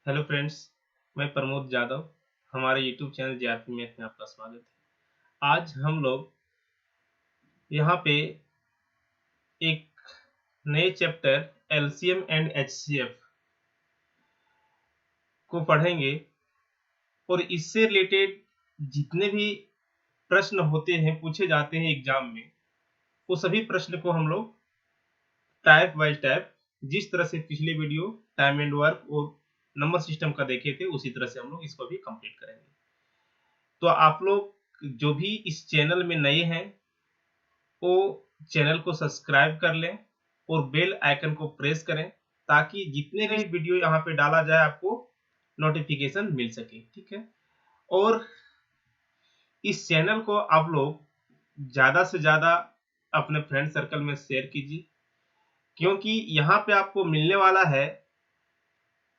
Hello friends, मैं प्रमोद जादव। हमारे YouTube channel GRP math में आपका स्वागत है। आज हम लोग यहाँ पे एक नए चैप्टर एलसीएम एंड एचसीएफ को पढ़ेंगे और इससे रिलेटेड जितने भी प्रश्न होते हैं, पूछे जाते हैं एग्जाम में, वो सभी प्रश्न को हम लोग टाइप वाइज टाइप, जिस तरह से पिछले वीडियो टाइम एंड वर्क और नंबर सिस्टम का देखे थे, उसी तरह से हम लोग इसको भी कंप्लीट करेंगे। तो आप लोग जो भी इस चैनल में नए हैं वो चैनल को सब्सक्राइब कर लें और बेल आइकन को प्रेस करें ताकि जितने भी वीडियो यहाँ पे डाला जाए आपको नोटिफिकेशन मिल सके। ठीक है, और इस चैनल को आप लोग ज़्यादा से ज़्यादा अपने फ्रेंड सर्कल में शेयर कीजिए, क्योंकि यहाँ पे आपको मिलने वाला है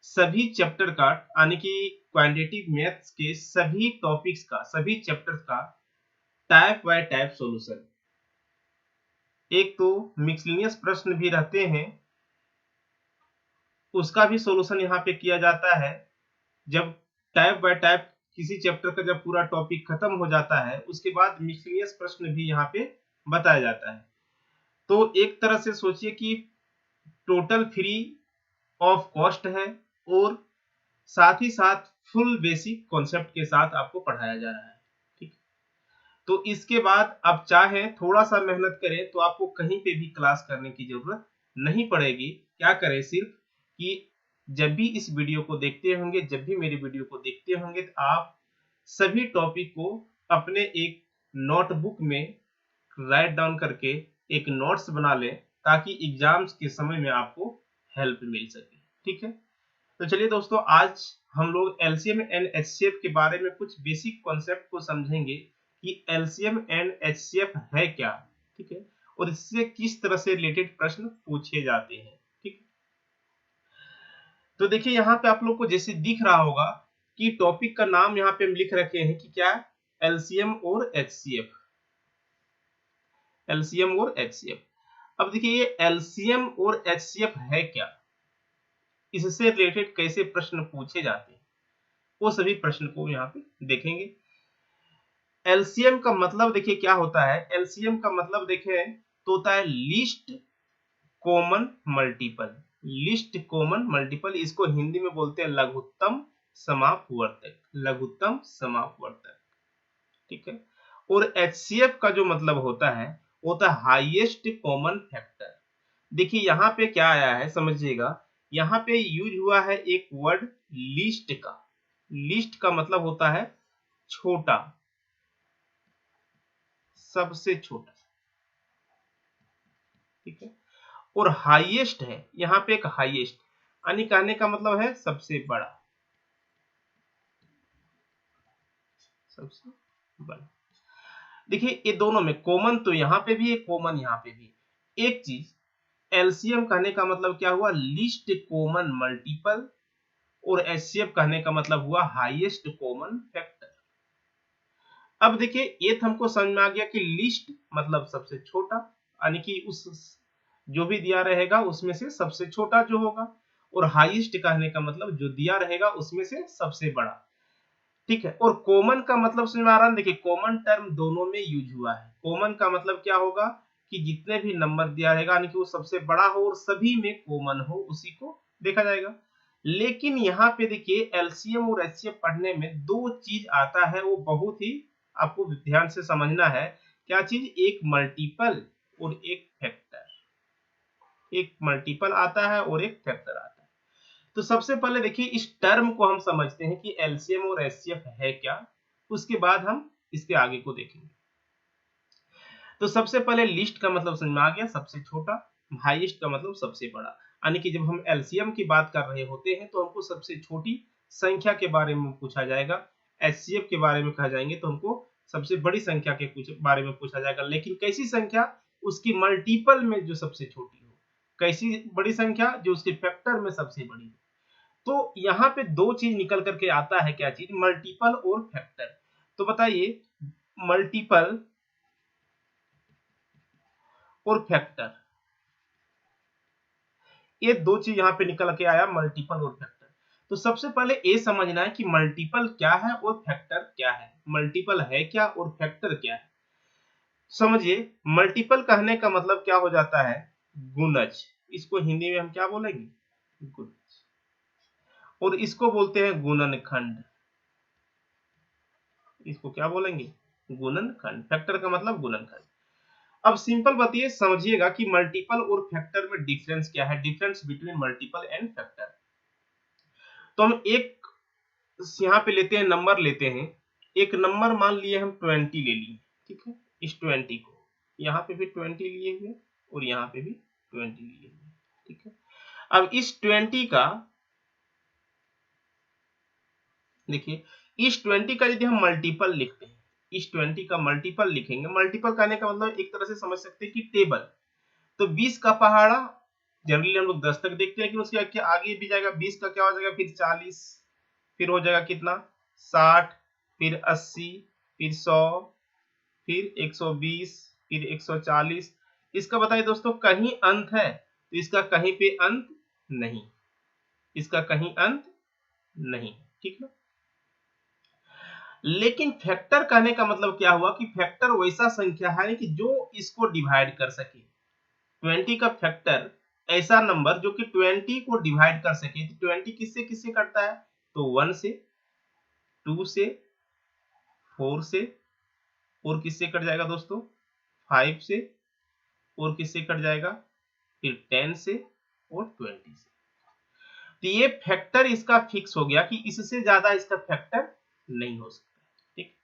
सभी चैप्टर का, यानी कि क्वांटिटेटिव मैथ्स के सभी टॉपिक्स का, सभी चैप्टर्स का टाइप बाय टाइप सॉल्यूशन। एक तो मिक्सलिनियस प्रश्न भी रहते हैं, उसका भी सॉल्यूशन यहाँ पे किया जाता है। जब टाइप बाय टाइप किसी चैप्टर का जब पूरा टॉपिक खत्म हो जाता है, उसके बाद मिक्सलिनियस प्रश्न भी यहाँ पे बताया जाता है। तो एक तरह से सोचिए कि टोटल फ्री ऑफ कॉस्ट है और साथ ही साथ फुल बेसिक कॉन्सेप्ट के साथ आपको पढ़ाया जा रहा है। ठीक, तो इसके बाद आप चाहें थोड़ा सा मेहनत करें तो आपको कहीं पे भी क्लास करने की जरूरत नहीं पड़ेगी। क्या करें, सिर्फ कि जब भी इस वीडियो को देखते होंगे, जब भी मेरे वीडियो को देखते होंगे, तो आप सभी टॉपिक को अपने एक नोटबुक में राइट डाउन करके एक नोट्स बना लें ताकि एग्जाम्स के समय में आपको हेल्प मिल सके। ठीक है, तो चलिए दोस्तों, आज हम लोग एलसीएम एंड एचसीएफ के बारे में कुछ बेसिक कॉन्सेप्ट को समझेंगे कि एलसीएम एंड एचसीएफ है क्या। ठीक है, और इससे किस तरह से रिलेटेड प्रश्न पूछे जाते हैं। ठीक, तो देखिए यहाँ पे आप लोग को जैसे दिख रहा होगा कि टॉपिक का नाम यहाँ पे हम लिख रखे हैं कि क्या, एलसीएम और एचसीएफ। एलसीएम और एचसीएफ। अब देखिए ये एलसीएम और एचसीएफ है क्या, इससे रिलेटेड कैसे प्रश्न पूछे जाते हैं, वो सभी प्रश्न को यहाँ पे देखेंगे। एलसीएम का मतलब देखिए क्या होता है। एलसीएम का मतलब देखें तो होता है least common multiple. Least common multiple, इसको हिंदी में बोलते हैं लघुत्तम समापवर्तक। लघुत्तम समापवर्तक। ठीक है, और एचसीएफ का जो मतलब होता है वो होता है हाईएस्ट कॉमन फैक्टर। देखिए यहाँ पे क्या आया है समझिएगा, यहाँ पे यूज हुआ है एक वर्ड लीस्ट का। लीस्ट का मतलब होता है छोटा, सबसे छोटा। ठीक है, और हाईएस्ट है, यहाँ पे एक हाईएस्ट, यानी कहने का मतलब है सबसे बड़ा, सबसे बड़ा। देखिए ये दोनों में कॉमन तो यहाँ पे भी है, कॉमन यहाँ पे भी। एक चीज, एलसीएम कहने का मतलब क्या हुआ, लीस्ट कॉमन मल्टीपल, और एचसीएफ कहने का मतलब हुआ हाईएस्ट कॉमन फैक्टर। अब देखिए ये तो हमको समझ में आ गया कि लिस्ट मतलब सबसे छोटा, यानी कि उस जो भी दिया रहेगा उसमें से सबसे छोटा जो होगा, और हाईएस्ट कहने का मतलब जो दिया रहेगा उसमें से सबसे बड़ा। ठीक है, और कॉमन का मतलब समझ में आ रहा है। देखिए कॉमन टर्म दोनों में यूज हुआ है। कॉमन का मतलब क्या होगा कि जितने भी नंबर दिया रहेगा, यानी कि वो सबसे बड़ा हो और सभी में कॉमन हो, उसी को देखा जाएगा। लेकिन यहाँ पे देखिए एलसीएम और एचसीएफ पढ़ने में दो चीज आता है, वो बहुत ही आपको ध्यान से समझना है। क्या चीज, एक मल्टीपल और एक फैक्टर। एक मल्टीपल आता है और एक फैक्टर आता है। तो सबसे पहले देखिए इस टर्म को हम समझते हैं कि एलसीएम और एचसीएफ है क्या, उसके बाद हम इसके आगे को देखेंगे। तो सबसे पहले लिस्ट का मतलब समझ में आ गया, सबसे छोटा। हाईएस्ट का मतलब सबसे बड़ा, यानी कि जब हम एलसीएम की बात कर रहे होते हैं तो हमको सबसे छोटी संख्या के बारे में पूछा जाएगा। एचसीएफ के बारे में कहा जाएंगे तो हमको सबसे बड़ी संख्या के कुछ बारे में पूछा जाएगा। लेकिन कैसी संख्या, उसकी मल्टीपल में जो सबसे छोटी हो। कैसी बड़ी संख्या, जो उसके फैक्टर में सबसे बड़ी हो। तो यहाँ पे दो चीज निकल करके आता है, क्या चीज, मल्टीपल और फैक्टर। तो बताइए, मल्टीपल और फैक्टर, ये दो चीज यहाँ पे निकल के आया, मल्टीपल और फैक्टर। तो सबसे पहले ये समझना है कि मल्टीपल क्या है और फैक्टर क्या है। मल्टीपल है क्या और फैक्टर क्या है, समझिए। मल्टीपल कहने का मतलब क्या हो जाता है, गुणज। इसको हिंदी में हम क्या बोलेंगे, गुणज। और इसको बोलते हैं गुणनखंड। इसको क्या बोलेंगे, गुणनखंड। फैक्टर का मतलब गुणनखंड। अब सिंपल बताइए, समझिएगा कि मल्टीपल और फैक्टर में डिफरेंस क्या है, difference between multiple and factor. तो हम एक यहाँ पे लेते हैं, नंबर लेते हैं। एक नंबर मान लिए हम 20 ले लिए, ठीक है। इस 20 को यहाँ पे भी 20 लिए हुए और यहाँ पे भी 20 लिए हुए, ठीक है। अब इस 20 का देखिए, इस 20 का यदि हम मल्टीपल लिखते हैं, इस 20 का मल्टीपल लिखेंगे। मल्टीपल करने का मतलब एक तरह से समझ सकते हैं कि टेबल। तो 20 का पहाड़ा जनरली हम लोग 10 तक देखते हैं, लेकिन उसके क्या आगे भी जाएगा। 20 का क्या हो जाएगा, फिर 40, फिर हो जाएगा कितना 60, फिर 80, फिर 100, फिर 120, फिर 140। इसका बताइए दोस्तों, कहीं अंत है? तो इसका कहीं पे अंत नहीं, इसका कहीं अंत नहीं, ठीक है। लेकिन फैक्टर कहने का मतलब क्या हुआ कि फैक्टर वैसा संख्या है कि जो इसको डिवाइड कर सके। 20 का फैक्टर ऐसा नंबर जो कि 20 को डिवाइड कर सके। तो 20 किससे किससे कटता है, तो 1 से, 2 से, 4 से, और किससे कट जाएगा दोस्तों, 5 से, और किससे कट जाएगा, फिर 10 से और 20 से। तो ये फैक्टर इसका फिक्स हो गया कि इससे ज्यादा इसका फैक्टर नहीं हो सकता, ठीक।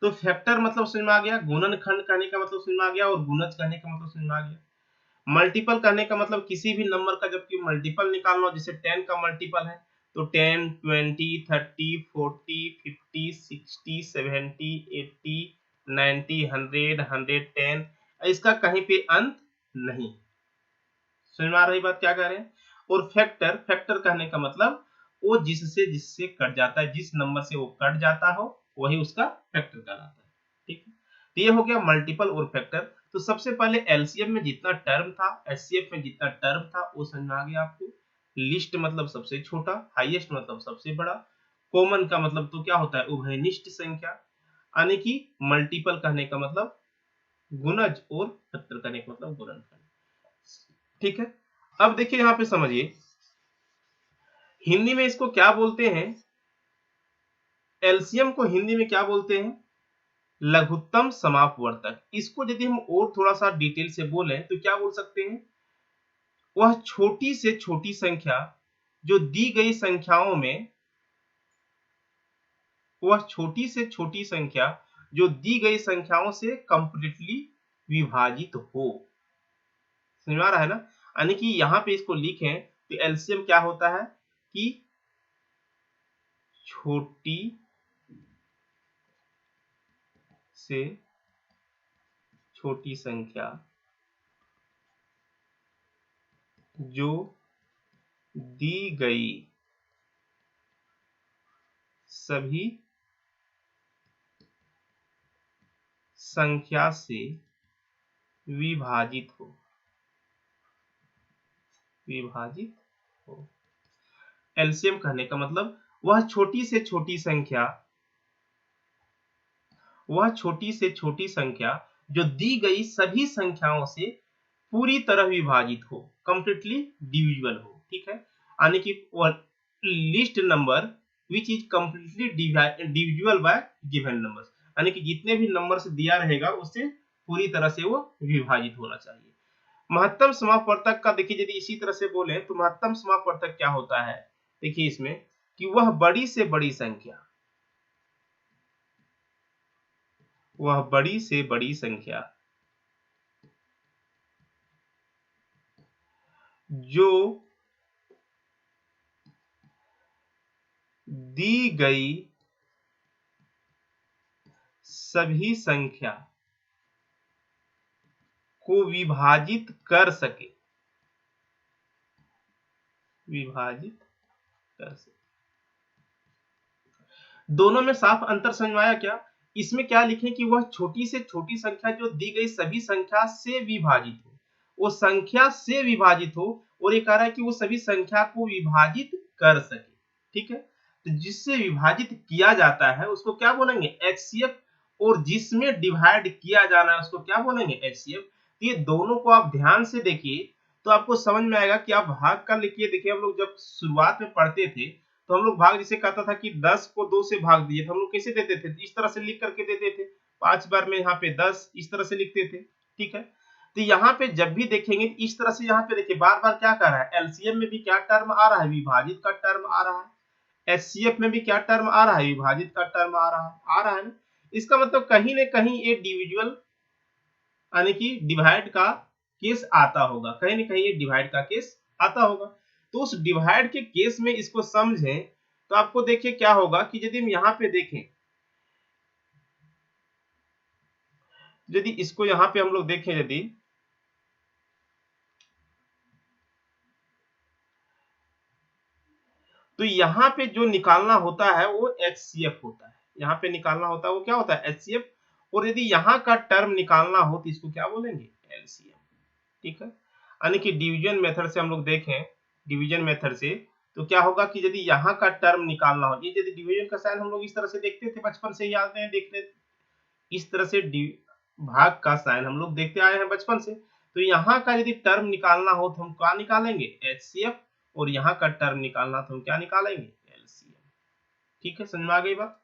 तो फैक्टर मतलब समझ में आ गया, गुणनखंड कहने का मतलब समझ में आ गया, और गुणज कहने का मतलब समझ में आ गया। मल्टीपल कहने का मतलब किसी भी नंबर का जबकि मल्टीपल निकालना हो, जैसे 10 का मल्टीपल है तो 10, 20, 30, 40, 50, 60, 70, 80, 90, 100, 110, इसका कहीं पे अंत नहीं। समझ में आ रही बात क्या कह रहे हैं। और फैक्टर, फैक्टर कहने का मतलब वो जिससे जिससे कट जाता है, जिस नंबर से वो कट जाता हो वही उसका फैक्टर कहलाता है, ठीक है। तो ये हो गया मल्टीपल और फैक्टर। तो सबसे पहले एलसीएम में जितना टर्म था, एचसीएफ में जितना टर्म था, वो समझ में आ गया आपको। लिस्ट मतलब सबसे छोटा, हाईएस्ट मतलब सबसे बड़ा, कॉमन का मतलब तो क्या होता है, उभयनिष्ठ संख्या, यानी कि मल्टीपल कहने का मतलब गुणज और फैक्टर कहने का मतलब गुणनखंड, ठीक है। अब देखिए यहां पे समझिए, हिंदी में इसको क्या बोलते हैं, एलसीएम को हिंदी में क्या बोलते हैं, लघुत्तम समापवर्तक। इसको यदि हम और थोड़ा सा डिटेल से बोलें तो क्या बोल सकते हैं, वह छोटी से छोटी संख्या जो दी गई संख्याओं में, वह छोटी से छोटी संख्या जो दी गई संख्याओं से कंप्लीटली विभाजित हो। समझ में आ रहा है ना। यानी कि यहां पे इसको लिखें तो एलसीएम क्या होता है कि छोटी से छोटी संख्या जो दी गई सभी संख्या से विभाजित हो, विभाजित हो। एलसीएम कहने का मतलब वह छोटी से छोटी संख्या, वह छोटी से छोटी संख्या जो दी गई सभी संख्याओं से पूरी तरह विभाजित हो, कंप्लीटली डिविजिबल हो, ठीक है। यानी कि list number which is completely divisible by given numbers, यानी कि जितने भी नंबर्स दिया रहेगा उससे पूरी तरह से वो विभाजित होना चाहिए। महत्तम समापवर्तक का देखिए, यदि इसी तरह से बोले तो महत्तम समापवर्तक क्या होता है, देखिए इसमें कि वह बड़ी से बड़ी संख्या, वह बड़ी से बड़ी संख्या जो दी गई सभी संख्या को विभाजित कर सके, विभाजित कर सके। दोनों में साफ अंतर समझ में आया क्या। इसमें क्या लिखें कि वह छोटी से छोटी संख्या जो दी गई सभी संख्या से विभाजित हो, वो संख्या से विभाजित हो, और ये कह रहा है कि वो सभी संख्या को विभाजित कर सके। ठीक है। तो जिससे विभाजित किया जाता है उसको क्या बोलेंगे, एचसीएफ, और जिसमें डिवाइड किया जाना है उसको क्या बोलेंगे, एचसीएफ। तो ये दोनों को आप ध्यान से देखिए तो आपको समझ में आएगा कि आप भाग का लिखिए। देखिए हम लोग जब शुरुआत में पढ़ते थे तो हम लोग भाग जिसे कहता था कि 10 को 2 से भाग दिए तो हम लोग कैसे देते थे, इस तरह से लिख करके देते थे, 5 बार में यहाँ पे 10 इस तरह से लिखते थे, ठीक है। तो यहाँ पे जब भी देखेंगे इस तरह से, यहाँ पे देखिए बार बार क्या कर रहा है, एलसीएम में भी क्या टर्म आ रहा है, विभाजित का टर्म आ रहा है, एचसीएफ में भी क्या टर्म आ रहा है, विभाजित का टर्म आ रहा है ना। इसका मतलब कहीं ना कहीं ये डिविजुअल यानी कि डिवाइड का केस आता होगा, कहीं ना कहीं ये डिवाइड का केस आता होगा। तो उस डिवाइड के केस में इसको समझें तो आपको देखिए क्या होगा कि यदि हम यहाँ पे देखें, यदि इसको यहाँ पे हम लोग देखें, यदि तो यहाँ पे जो निकालना होता है वो एचसीएफ होता है, यहाँ पे निकालना होता है वो क्या होता है, एचसीएफ। और यदि यहाँ का टर्म निकालना हो तो इसको क्या बोलेंगे, एलसीएम, ठीक है। यानी कि डिवीजन मेथड से हम लोग देखें, डिवीजन मेथड से तो क्या होगा कि यदि यहाँ का टर्म निकालना हो, ये यदि डिवीजन का साइन हम लोग इस तरह से देखते थे, बचपन से याद है देखने, इस तरह से भाग का साइन हम लोग देखते आए हैं बचपन से। तो यहाँ का यदि टर्म निकालना हो तो हम क्या निकालेंगे, एचसीएफ, और यहाँ का टर्म निकालना तो हम क्या निकालेंगे, एलसीएम, ठीक है। समझ में आ गई बात।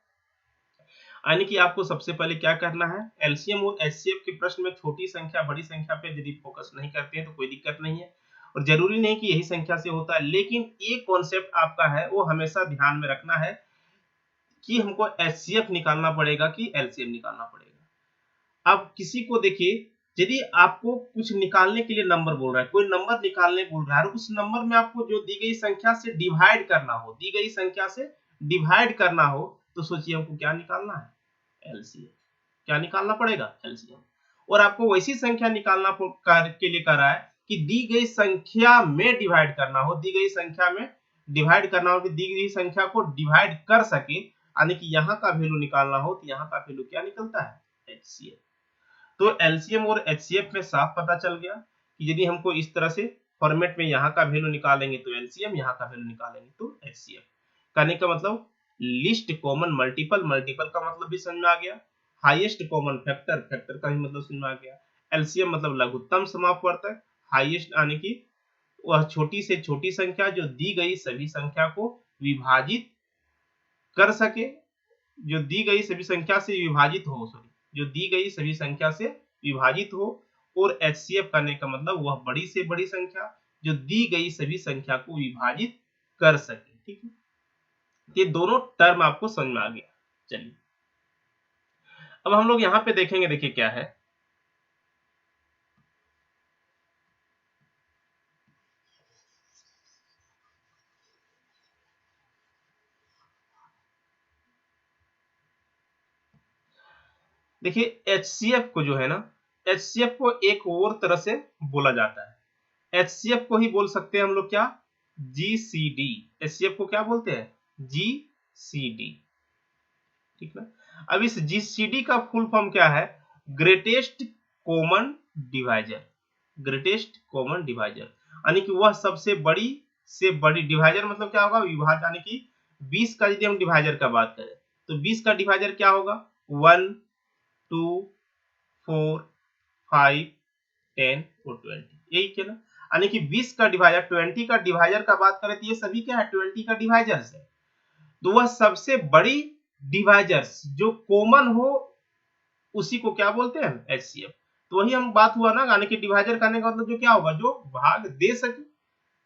यानी कि आपको सबसे पहले क्या करना है, एलसीएम और एचसीएफ के प्रश्न में छोटी संख्या बड़ी संख्या पे यदि फोकस नहीं करते हैं तो कोई दिक्कत नहीं है, और जरूरी नहीं कि यही संख्या से होता है, लेकिन एक कॉन्सेप्ट आपका है वो हमेशा ध्यान में रखना है कि हमको एचसीएफ निकालना पड़ेगा कि एलसीएम निकालना पड़ेगा। अब किसी को देखिए, यदि आपको कुछ निकालने के लिए नंबर बोल रहा है, कोई नंबर निकालने बोल रहा है, और उस नंबर में आपको जो दी गई संख्या से डिवाइड करना हो, दी गई संख्या से डिवाइड करना हो, तो सोचिए हमको क्या निकालना है, एलसीएम। क्या निकालना पड़ेगा, एलसीएम। और आपको वैसी संख्या निकालना के लिए कह रहा है कि दी गई संख्या में डिवाइड करना हो, दी गई संख्या में डिवाइड करना हो, कि दी गई संख्या को डिवाइड कर सके, यानी कि यहाँ का वैल्यू निकालना हो तो यहाँ का वैल्यू क्या निकलता है, एचसीएफ। तो एलसीएम और एचसीएफ में साफ पता चल गया कि यदि हमको इस तरह से फॉर्मेट में यहाँ का वैल्यू निकालेंगे तो एलसीएम, यहाँ का वैल्यू निकालेंगे तो एचसीएफ। कहने का मतलब लीस्ट कॉमन मल्टीपल, मल्टीपल का मतलब भी समझ में आ गया, हाईएस्ट कॉमन फैक्टर, फैक्टर का भी मतलब समझ में आ गया, एलसीएम मतलब लघुत्तम समापवर्तक, हाईएस्ट यानी कि वह छोटी से छोटी संख्या जो दी गई सभी संख्या को विभाजित कर सके, जो दी गई सभी संख्या से विभाजित हो, सॉरी, जो दी गई सभी संख्या से विभाजित हो। और एचसीएफ करने का मतलब वह बड़ी से बड़ी संख्या जो दी गई सभी संख्या को विभाजित कर सके, ठीक है। ये दोनों टर्म आपको समझ में आ गया। चलिए अब हम लोग यहाँ पे देखेंगे, देखिए क्या है, देखिए एचसीएफ को जो है ना, एचसीएफ को एक और तरह से बोला जाता है, एचसीएफ को ही बोल सकते हैं हम लोग क्या, जीसीडी। एचसीएफ को क्या बोलते हैं, जीसीडी, ठीक ना। अब इस जीसीडी का फुल फॉर्म क्या है, greatest common divisor, greatest common divisor, यानी कि वह सबसे बड़ी से बड़ी, डिवाइजर मतलब क्या होगा, विभाजन, यानी कि 20 का यदि हम डिवाइजर का बात करें तो 20 का डिवाइजर क्या होगा, 1, 2, 4, 5, 10 और 20, यही क्या ना। यानी कि 20 का डिवाइजर, 20 का डिवाइजर का बात करें तो ये सभी क्या है, 20 का डिवाइजर है। तो वह सबसे बड़ी डिवाइजर्स जो कॉमन हो उसी को क्या बोलते हैं, एचसीएफ। तो वही हम बात हुआ ना, यानी कि डिवाइजर करने का मतलब जो क्या होगा, जो भाग दे सके,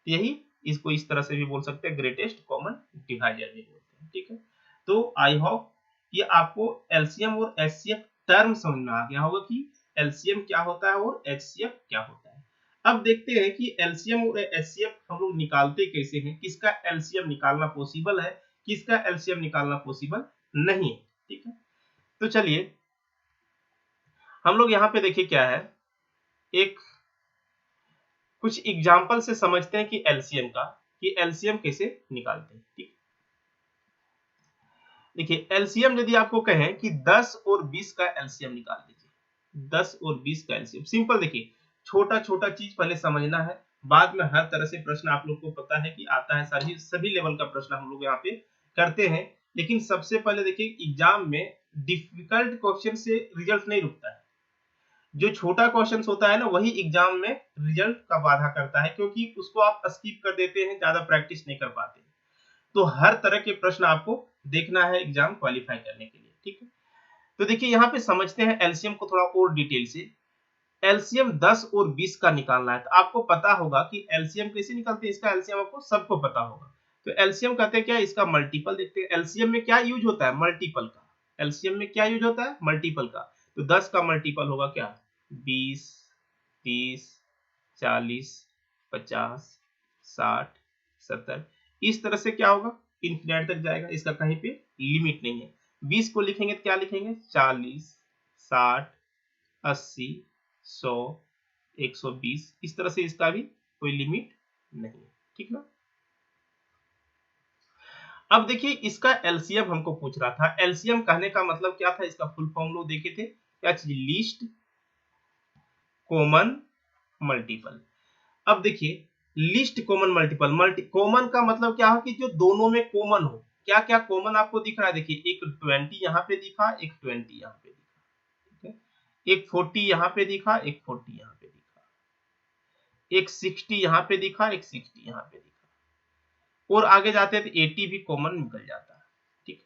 यही इसको इस तरह से भी बोल सकते हैं, ग्रेटेस्ट कॉमन डिवाइजर भी बोलते हैं, ठीक है। तो आई होप ये आपको एलसीएम और एचसीएफ टर्म समझ में आ गया होगा कि एलसीएम क्या होता है और एचसीएफ क्या होता है। अब देखते हैं कि एलसीएम और एचसीएफ हम लोग निकालते कैसे हैं, किसका एलसीएम निकालना पॉसिबल है, किसका एलसीएम निकालना पॉसिबल नहीं है, ठीक है। तो चलिए हम लोग यहाँ पे देखिए क्या है, एक कुछ एग्जाम्पल से समझते हैं कि एलसीएम का, कि एलसीएम कैसे निकालते हैं, ठीक। देखिए एलसीएम यदि आपको कहें कि 10 और 20 का एलसीएम निकाल दीजिए, 10 और 20 का एलसीएम, सिंपल। देखिए छोटा छोटा चीज पहले समझना है, बाद में हर तरह से प्रश्न आप लोग को पता है कि आता है, सभी लेवल का प्रश्न हम लोग यहाँ पे करते हैं। लेकिन सबसे पहले देखिए एग्जाम में डिफिकल्ट क्वेश्चन से रिजल्ट नहीं रुकता है, जो छोटा क्वेश्चन होता है ना वही एग्जाम में रिजल्ट का वादा करता है, क्योंकि उसको आप स्किप कर देते हैं, ज्यादा प्रैक्टिस नहीं कर पाते। तो हर तरह के प्रश्न आपको देखना है एग्जाम क्वालिफाई करने के लिए, ठीक है। तो देखिए यहाँ पे समझते हैं एलसीएम को थोड़ा और डिटेल से। एलसीएम 10 और 20 का निकालना है, तो आपको पता होगा कि एलसीएम कैसे निकलते हैं, इसका एलसीएम आपको सबको पता होगा। तो एलसीएम कहते हैं क्या, इसका मल्टीपल देखते हैं। एलसीएम में क्या यूज होता है, मल्टीपल का। एलसीएम में क्या यूज होता है, मल्टीपल का। तो 10 का मल्टीपल होगा क्या, 20, 30, 40, 50, 60, 70, इस तरह से क्या होगा, इंफिनिट तक जाएगा, इसका कहीं पे लिमिट नहीं है। 20 को लिखेंगे तो क्या लिखेंगे, 40, 60, 80, 100, 120, इस तरह से इसका भी कोई लिमिट नहीं है, ठीक ना। अब देखिए इसका एलसीएम हमको पूछ रहा था। एलसीएम कहने का मतलब क्या था, इसका फुल फॉर्म लोग देखे थे, क्या चीज, लीस्ट कॉमन मल्टीपल। अब देखिए लीस्ट कॉमन मल्टीपल, कॉमन का मतलब क्या है कि जो दोनों में कॉमन हो। क्या क्या कॉमन आपको दिख रहा है, देखिए एक 20 यहाँ पे दिखा, एक 20 यहाँ पे दिखा, ठीक है। एक 40 यहाँ पे दिखा, एक 40 यहाँ पे दिखा, एक 60 यहाँ पे दिखा, एक 60 यहाँ पे दिखा, और आगे जाते हैं तो 80 भी कॉमन निकल जाता है, ठीक।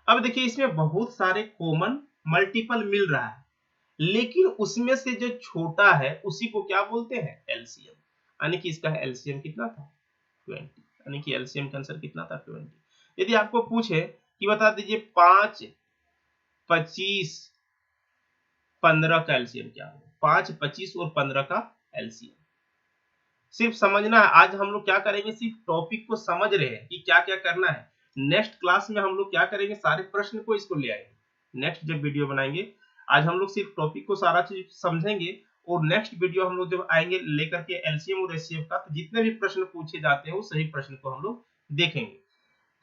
अब देखिए इसमें बहुत सारे कॉमन मल्टीपल मिल रहा है, लेकिन उसमें से जो छोटा है उसी को क्या बोलते हैं, एलसीएम। यानी कि इसका एलसीएम कितना था, 20। यानी कि एलसीएम का आंसर कितना था, 20। यदि आपको पूछे कि बता दीजिए 5, 25, 15 का एलसीएम क्या होगा, 5, 25 और 15 का एलसीएम सिर्फ समझना है। आज हम लोग क्या करेंगे, सिर्फ टॉपिक को समझ रहे हैं कि क्या क्या करना है। नेक्स्ट क्लास में हम लोग क्या करेंगे, सारे प्रश्न को इसको ले आएंगे। नेक्स्ट जब वीडियो बनाएंगे, आज हम लोग सिर्फ टॉपिक को सारा चीज समझेंगे, और नेक्स्ट वीडियो हम लोग जब आएंगे लेकर के एलसीएम और एचसीएफ का, तो जितने भी प्रश्न पूछे जाते हैं वो सही प्रश्न को हम लोग देखेंगे।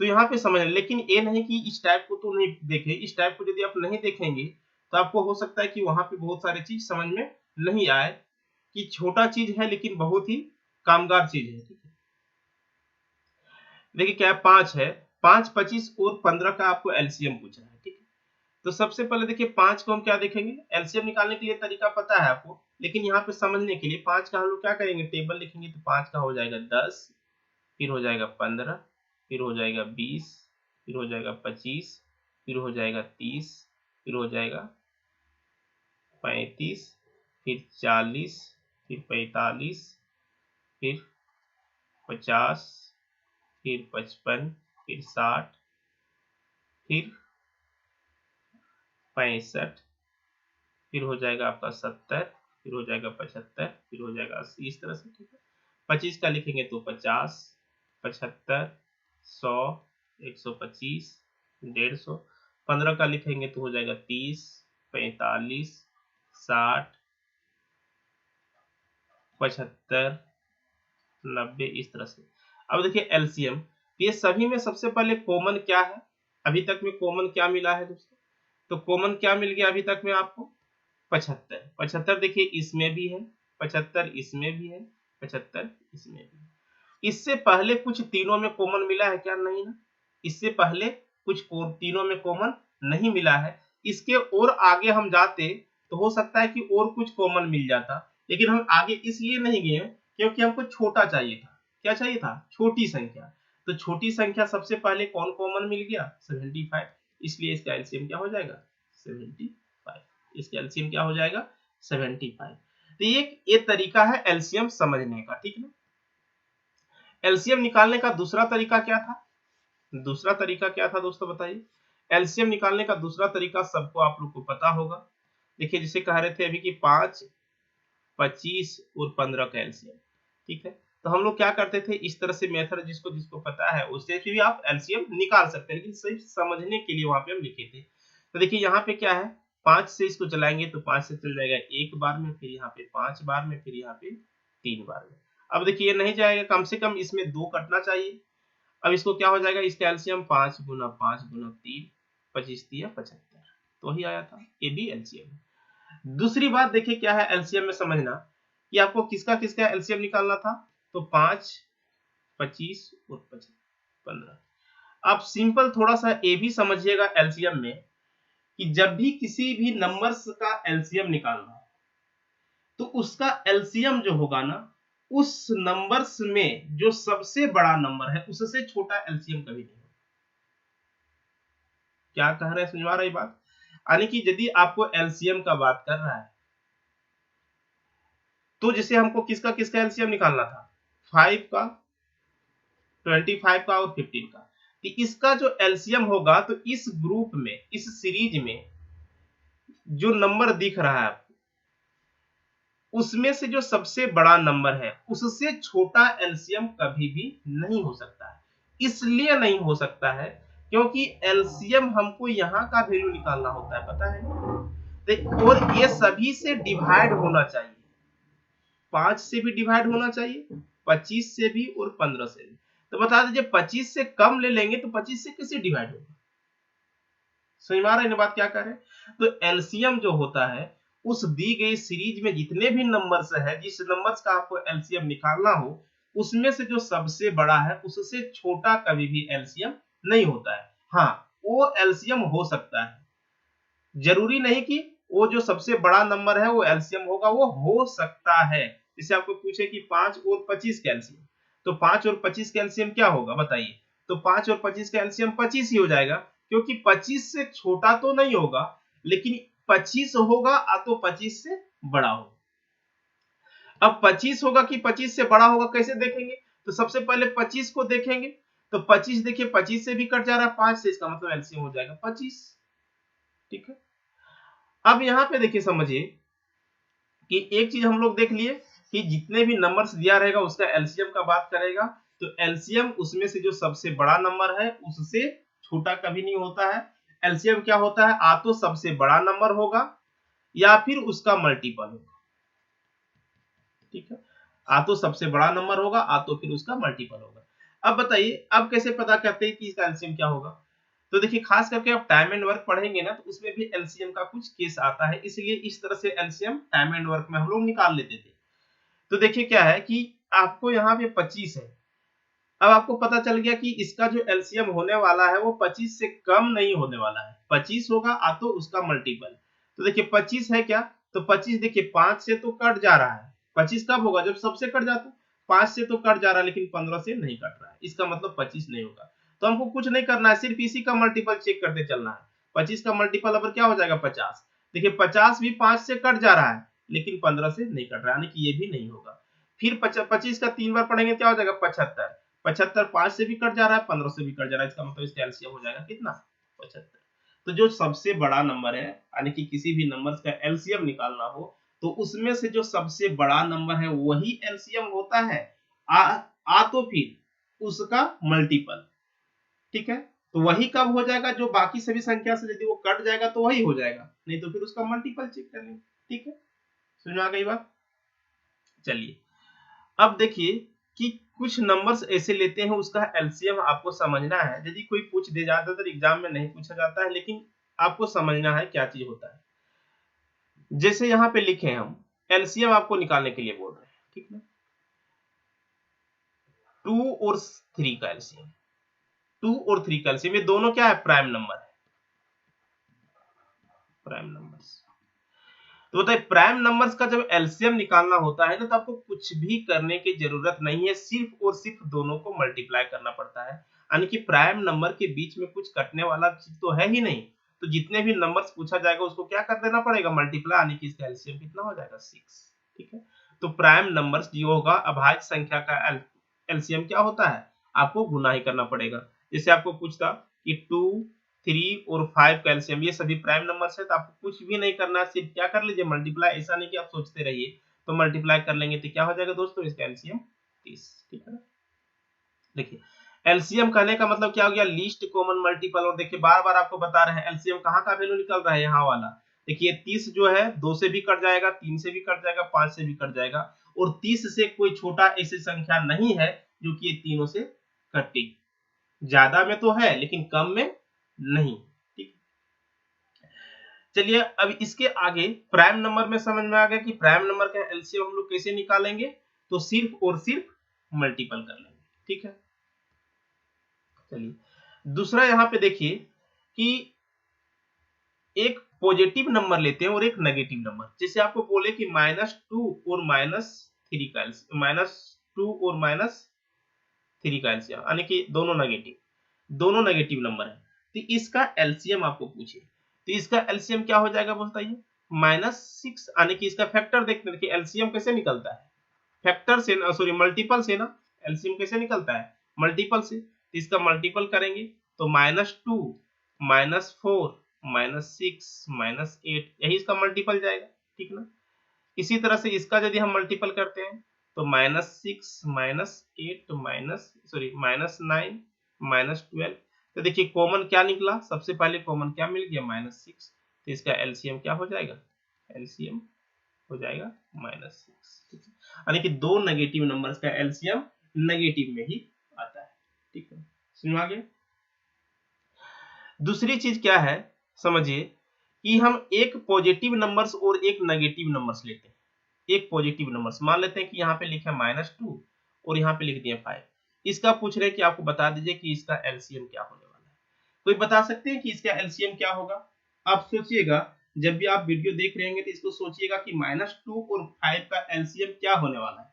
तो यहाँ पे समझ, लेकिन ये नहीं कि इस टाइप को तो नहीं देखे। इस टाइप को यदि आप नहीं देखेंगे तो आपको हो सकता है कि वहां पे बहुत सारी चीज समझ में नहीं आए, कि छोटा चीज है लेकिन बहुत ही कामगार चीज है, ठीक है। देखिए क्या है, 5 है, 5, 25 और 15 का आपको एलसीएम पूछा है, ठीक है। तो सबसे पहले देखिए 5 को हम क्या देखेंगे, एलसीएम निकालने के लिए तरीका पता है आपको, लेकिन यहाँ पे समझने के लिए 5 का हम लोग क्या करेंगे, टेबल लिखेंगे। तो 5 का हो जाएगा 10, फिर हो जाएगा 15, फिर हो जाएगा 20, फिर हो जाएगा 25, फिर हो जाएगा 30, फिर हो जाएगा 35, फिर 40, फिर 45, फिर 50, फिर 55, फिर 60, फिर 65, फिर हो जाएगा आपका 70, फिर हो जाएगा 75, फिर हो जाएगा 80, इस तरह से, ठीक है। 25 का लिखेंगे तो 50, 75, 100, 125, 150। 15 का लिखेंगे तो हो जाएगा 30, 45, 60, 75, 90, इस तरह से। अब देखिए एलसीएम, ये सभी में सबसे पहले कॉमन क्या है, अभी तक में कॉमन क्या मिला है दोस्तों, तो कॉमन क्या मिल गया अभी तक में आपको, 75। 75 देखिए इसमें भी है, 75 इसमें भी है, 75 इसमें भी है। इससे पहले कुछ तीनों में कॉमन मिला है क्या, नहीं ना। इससे पहले कुछ तीनों में कॉमन नहीं मिला है। इसके और आगे हम जाते तो हो सकता है कि और कुछ कॉमन मिल जाता, लेकिन हम आगे इसलिए नहीं गए क्योंकि हमको छोटा चाहिए था। क्या चाहिए था, छोटी संख्या। तो छोटी संख्या सबसे पहले कौन कॉमन मिल गया, 75। इसलिए इसका एलसीएम क्या हो जाएगा, 75। इसका एलसीएम क्या हो जाएगा, 75। तो ये तरीका है एलसीएम समझने का, ठीक है। एलसीएम निकालने का दूसरा तरीका क्या था, दूसरा तरीका क्या था दोस्तों बताइए। एलसीएम निकालने का दूसरा तरीका सबको आप लोग को पता होगा। देखिए जिसे कह रहे थे अभी कि 5, 25 और 15 का एलसीएम, ठीक है। तो हम लोग क्या करते थे, इस तरह से मेथड जिसको जिसको पता है उससे भी आप एलसीएम निकाल सकते हैं, लेकिन सिर्फ समझने के लिए वहां पे हम लिखे थे। तो देखिए यहाँ पे क्या है, 5 से इसको चलाएंगे तो 5 से चल जाएगा एक बार में, फिर यहाँ पे 5 बार में, फिर यहाँ पे 3 बार में। अब देखिए ये नहीं जाएगा, कम से कम इसमें 2 कटना चाहिए। अब इसको क्या हो जाएगा, इसका एलसीएम 5 गुना 5 गुना 3, 25 या 75, तो ही आया था, ये भी एलसीएम है। दूसरी बात देखिए क्या है एलसीएम में समझना, कि आपको किसका किसका एलसीएम निकालना था, तो 5, 25 और 15। आप सिंपल थोड़ा सा ये भी समझिएगा एलसीएम में कि जब भी किसी भी नंबर्स का एलसीएम निकालना हो तो उसका एलसीएम जो होगा ना, उस नंबर्स में जो सबसे बड़ा नंबर है उससे छोटा एलसीएम कभी नहीं होगा। क्या कह रहे हैं, समझ आ रही बात? यानी कि यदि आपको एलसीएम का बात कर रहा है तो जैसे हमको किसका किसका एलसीएम निकालना था, 5 का, 25 का और 15 का, तो इसका जो एलसीएम होगा तो इस ग्रुप में, इस सीरीज में जो नंबर दिख रहा है उसमें से जो सबसे बड़ा नंबर है उससे छोटा एलसीएम कभी भी नहीं हो सकता है। इसलिए नहीं हो सकता है क्योंकि एलसीएम हमको यहाँ का वैल्यू निकालना होता है, पता है, और ये सभी से डिवाइड होना चाहिए, 5 से भी डिवाइड होना चाहिए, 25 से भी और 15 से भी। तो बता दीजिए 25 से कम ले लेंगे तो 25 से कैसे डिवाइड होगा? समझ में आ रहा है बात क्या कर रहे हैं? तो एलसीएम जो होता है उस दी गई सीरीज में जितने भी नंबर्स है, जिस नंबर्स का आपको एलसीएम निकालना हो उसमें से जो सबसे बड़ा है उससे छोटा कभी भी एलसीएम नहीं होता है। हाँ, वो एलसीएम हो सकता है, जरूरी नहीं कि वो जो सबसे बड़ा नंबर है वो एलसीएम होगा, वो हो सकता है। जैसे आपको पूछे कि 5 और 25 का एलसीएम, तो 5 और 25 का एलसीएम क्या होगा बताइए? तो 5 और 25 का एलसीएम 25 ही हो जाएगा, क्योंकि 25 से छोटा तो नहीं होगा, लेकिन 25 होगा तो 25 से बड़ा होगा। अब 25 होगा कि 25 से बड़ा होगा कैसे देखेंगे? तो सबसे पहले 25 को देखेंगे, तो 25 देखिए 25 से भी कट जा रहा है 5 से, इसका मतलब एलसीएम हो जाएगा 25। ठीक है, अब यहाँ पे देखिए समझिए कि एक चीज हम लोग देख लिए कि जितने भी नंबर्स दिया रहेगा उसका एलसीएम का बात करेगा, तो एलसीएम उसमें से जो सबसे बड़ा नंबर है उससे छोटा कभी नहीं होता है। एलसीएम क्या होता है, आ तो सबसे बड़ा नंबर होगा या फिर उसका मल्टीपल होगा। ठीक है, आ तो सबसे बड़ा नंबर होगा, आ तो फिर उसका मल्टीपल होगा। अब बताइए, अब कैसे पता करते हैं कि इसका एलसीएम क्या होगा? तो देखिए खास करके आप टाइम एंड वर्क पढ़ेंगे ना तो उसमें भी एलसीएम का कुछ केस आता है, इसलिए इस तरह से एलसीएम टाइम एंड वर्क में हम लोग निकाल लेते थे। तो देखिए क्या है कि आपको यहाँ पे 25 है, अब आपको पता चल गया कि इसका जो एलसीएम होने वाला है वो 25 से कम नहीं होने वाला है, 25 होगा तो उसका मल्टीपल। तो देखिए 25 है क्या, तो 25 देखिए 5 से तो कट जा रहा है, 25 कब होगा जब सबसे कट जाता है, 5 से तो कट जा रहा है लेकिन 15 से नहीं कट रहा है, इसका मतलब 25 नहीं होगा। तो हमको कुछ नहीं करना है, सिर्फ इसी का मल्टीपल चेक करते चलना है। 25 का मल्टीपल अब क्या हो जाएगा 50। देखिए 50 भी 5 से कट जा रहा है लेकिन 15 से नहीं कट रहा है, यानी कि ये भी नहीं होगा। फिर 25 का 3 बार पढ़ेंगे क्या हो जाएगा 75, 75 5 से भी कट जा रहा है 15 से भी कट जा रहा है, इसका मतलब इसका एलसीएम हो जाएगा कितना 75। तो जो सबसे बड़ा नंबर है यानी कि किसी भी नंबर का एलसीएम निकालना हो तो उसमें से जो सबसे बड़ा नंबर है वही एलसीएम होता है, तो फिर उसका मल्टीपल। ठीक है, तो वही कब हो जाएगा, जो बाकी सभी संख्या से यदि वो कट जाएगा तो वही हो जाएगा, नहीं तो फिर उसका मल्टीपल चेक कर लेंगे। ठीक है, समझ में आ गई बात? चलिए अब देखिए कि कुछ नंबर्स ऐसे लेते हैं उसका एलसीएम आपको समझना है, यदि कोई पूछ दे जाता है तो एग्जाम में नहीं पूछा जाता है, लेकिन आपको समझना है क्या चीज होता है। जैसे यहाँ पे लिखे हम एलसीएम आपको निकालने के लिए बोल रहे हैं, ठीक है, 2 और 3 का एलसीएम, 2 और 3 का एलसीएम, ये दोनों क्या है, प्राइम नंबर है, प्राइम नंबर्स। तो बताइए प्राइम नंबर्स का जब एलसीएम निकालना होता है ना तो आपको कुछ भी करने की जरूरत नहीं है, सिर्फ और सिर्फ दोनों को मल्टीप्लाई करना पड़ता है। यानी कि प्राइम नंबर के बीच में कुछ कटने वाला चीज तो है ही नहीं, तो जितने भी नंबर्स पूछा जाएगा उसको क्या कर देना पड़ेगा, मल्टीप्लाई, यानी कि इसका एलसीएम कितना हो जाएगा 6। ठीक है, तो प्राइम नंबर्स जो होगा अभाज्य संख्या का एलसीएम क्या होता है, आपको गुना ही करना पड़ेगा। जैसे आपको पूछता कि 2, 3 और 5 का एलसीएम, ये सभी प्राइम नंबर्स है तो आपको कुछ भी नहीं करना है, सिर्फ क्या कर लीजिए मल्टीप्लाई, ऐसा नहीं कि आप सोचते रहिए, तो मल्टीप्लाई कर लेंगे तो क्या हो जाएगा दोस्तों, इसका एलसीएम 30। ठीक है, देखिए एलसीएम कहने का मतलब क्या हो गया, लीस्ट कॉमन मल्टीपल। और देखिए बार बार आपको बता रहे हैं एलसीएम कहाँ का वैल्यू निकल रहा है, यहाँ वाला। देखिए 30 जो है 2 से भी कट जाएगा, 3 से भी कट जाएगा, 5 से भी कट जाएगा, और 30 से कोई छोटा ऐसी संख्या नहीं है जो कि ये तीनों से कटे, ज्यादा में तो है लेकिन कम में नहीं। ठीक, चलिए अब इसके आगे प्राइम नंबर में समझ में आ गया कि प्राइम नंबर का एलसीएम हम लोग कैसे निकालेंगे, तो सिर्फ और सिर्फ मल्टीपल कर लेंगे, ठीक है। चलिए दूसरा यहाँ पे देखिए कि एक पॉजिटिव नंबर लेते हैं और एक नेगेटिव नंबर, जैसे आपको बोले कि -2 और -3 का एलसीएम, -2 और -3 का एलसीएम, यानी कि दोनों नेगेटिव नंबर है, तो इसका एलसीएम आपको पूछे, तो इसका एलसीएम क्या हो जाएगा बताइए, -6, यानी कि इसका फैक्टर देखते हैं कि एलसीएम कैसे निकलता है, फैक्टर से ना, सॉरी मल्टीपल से ना, एलसीएम कैसे निकलता है, मल्टीपल से, तो इसका मल्टीपल करेंगे तो -2 -4 -6 -8, यही इसका मल्टीपल जाएगा, ठीक ना। इसी तरह से इसका यदि हम मल्टीपल करते हैं तो -6 -8 -9 -12, तो देखिए कॉमन क्या निकला, सबसे पहले कॉमन क्या मिल गया, -6, तो इसका एलसीएम क्या हो जाएगा, एलसीएम हो जाएगा -6, यानी कि दो नेगेटिव नंबर्स का एलसीएम नेगेटिव में ही आता है, ठीक है, समझ आ गया। दूसरी चीज क्या है समझिए कि हम एक पॉजिटिव नंबर्स और एक नेगेटिव नंबर्स लेते हैं, एक पॉजिटिव नंबर्स मान लेते हैं कि यहाँ पे लिखा है -2 और यहाँ पे लिख दिए 5, इसका पूछ रहे हैं कि आपको बता दीजिए कि इसका एलसीएम क्या होने वाला है, कोई बता सकते हैं कि इसका एलसीएम क्या होगा। आप सोचिएगा जब भी आप वीडियो देख रहे होंगे तो इसको सोचिएगा कि -2 और 5 का एलसीएम क्या होने वाला है।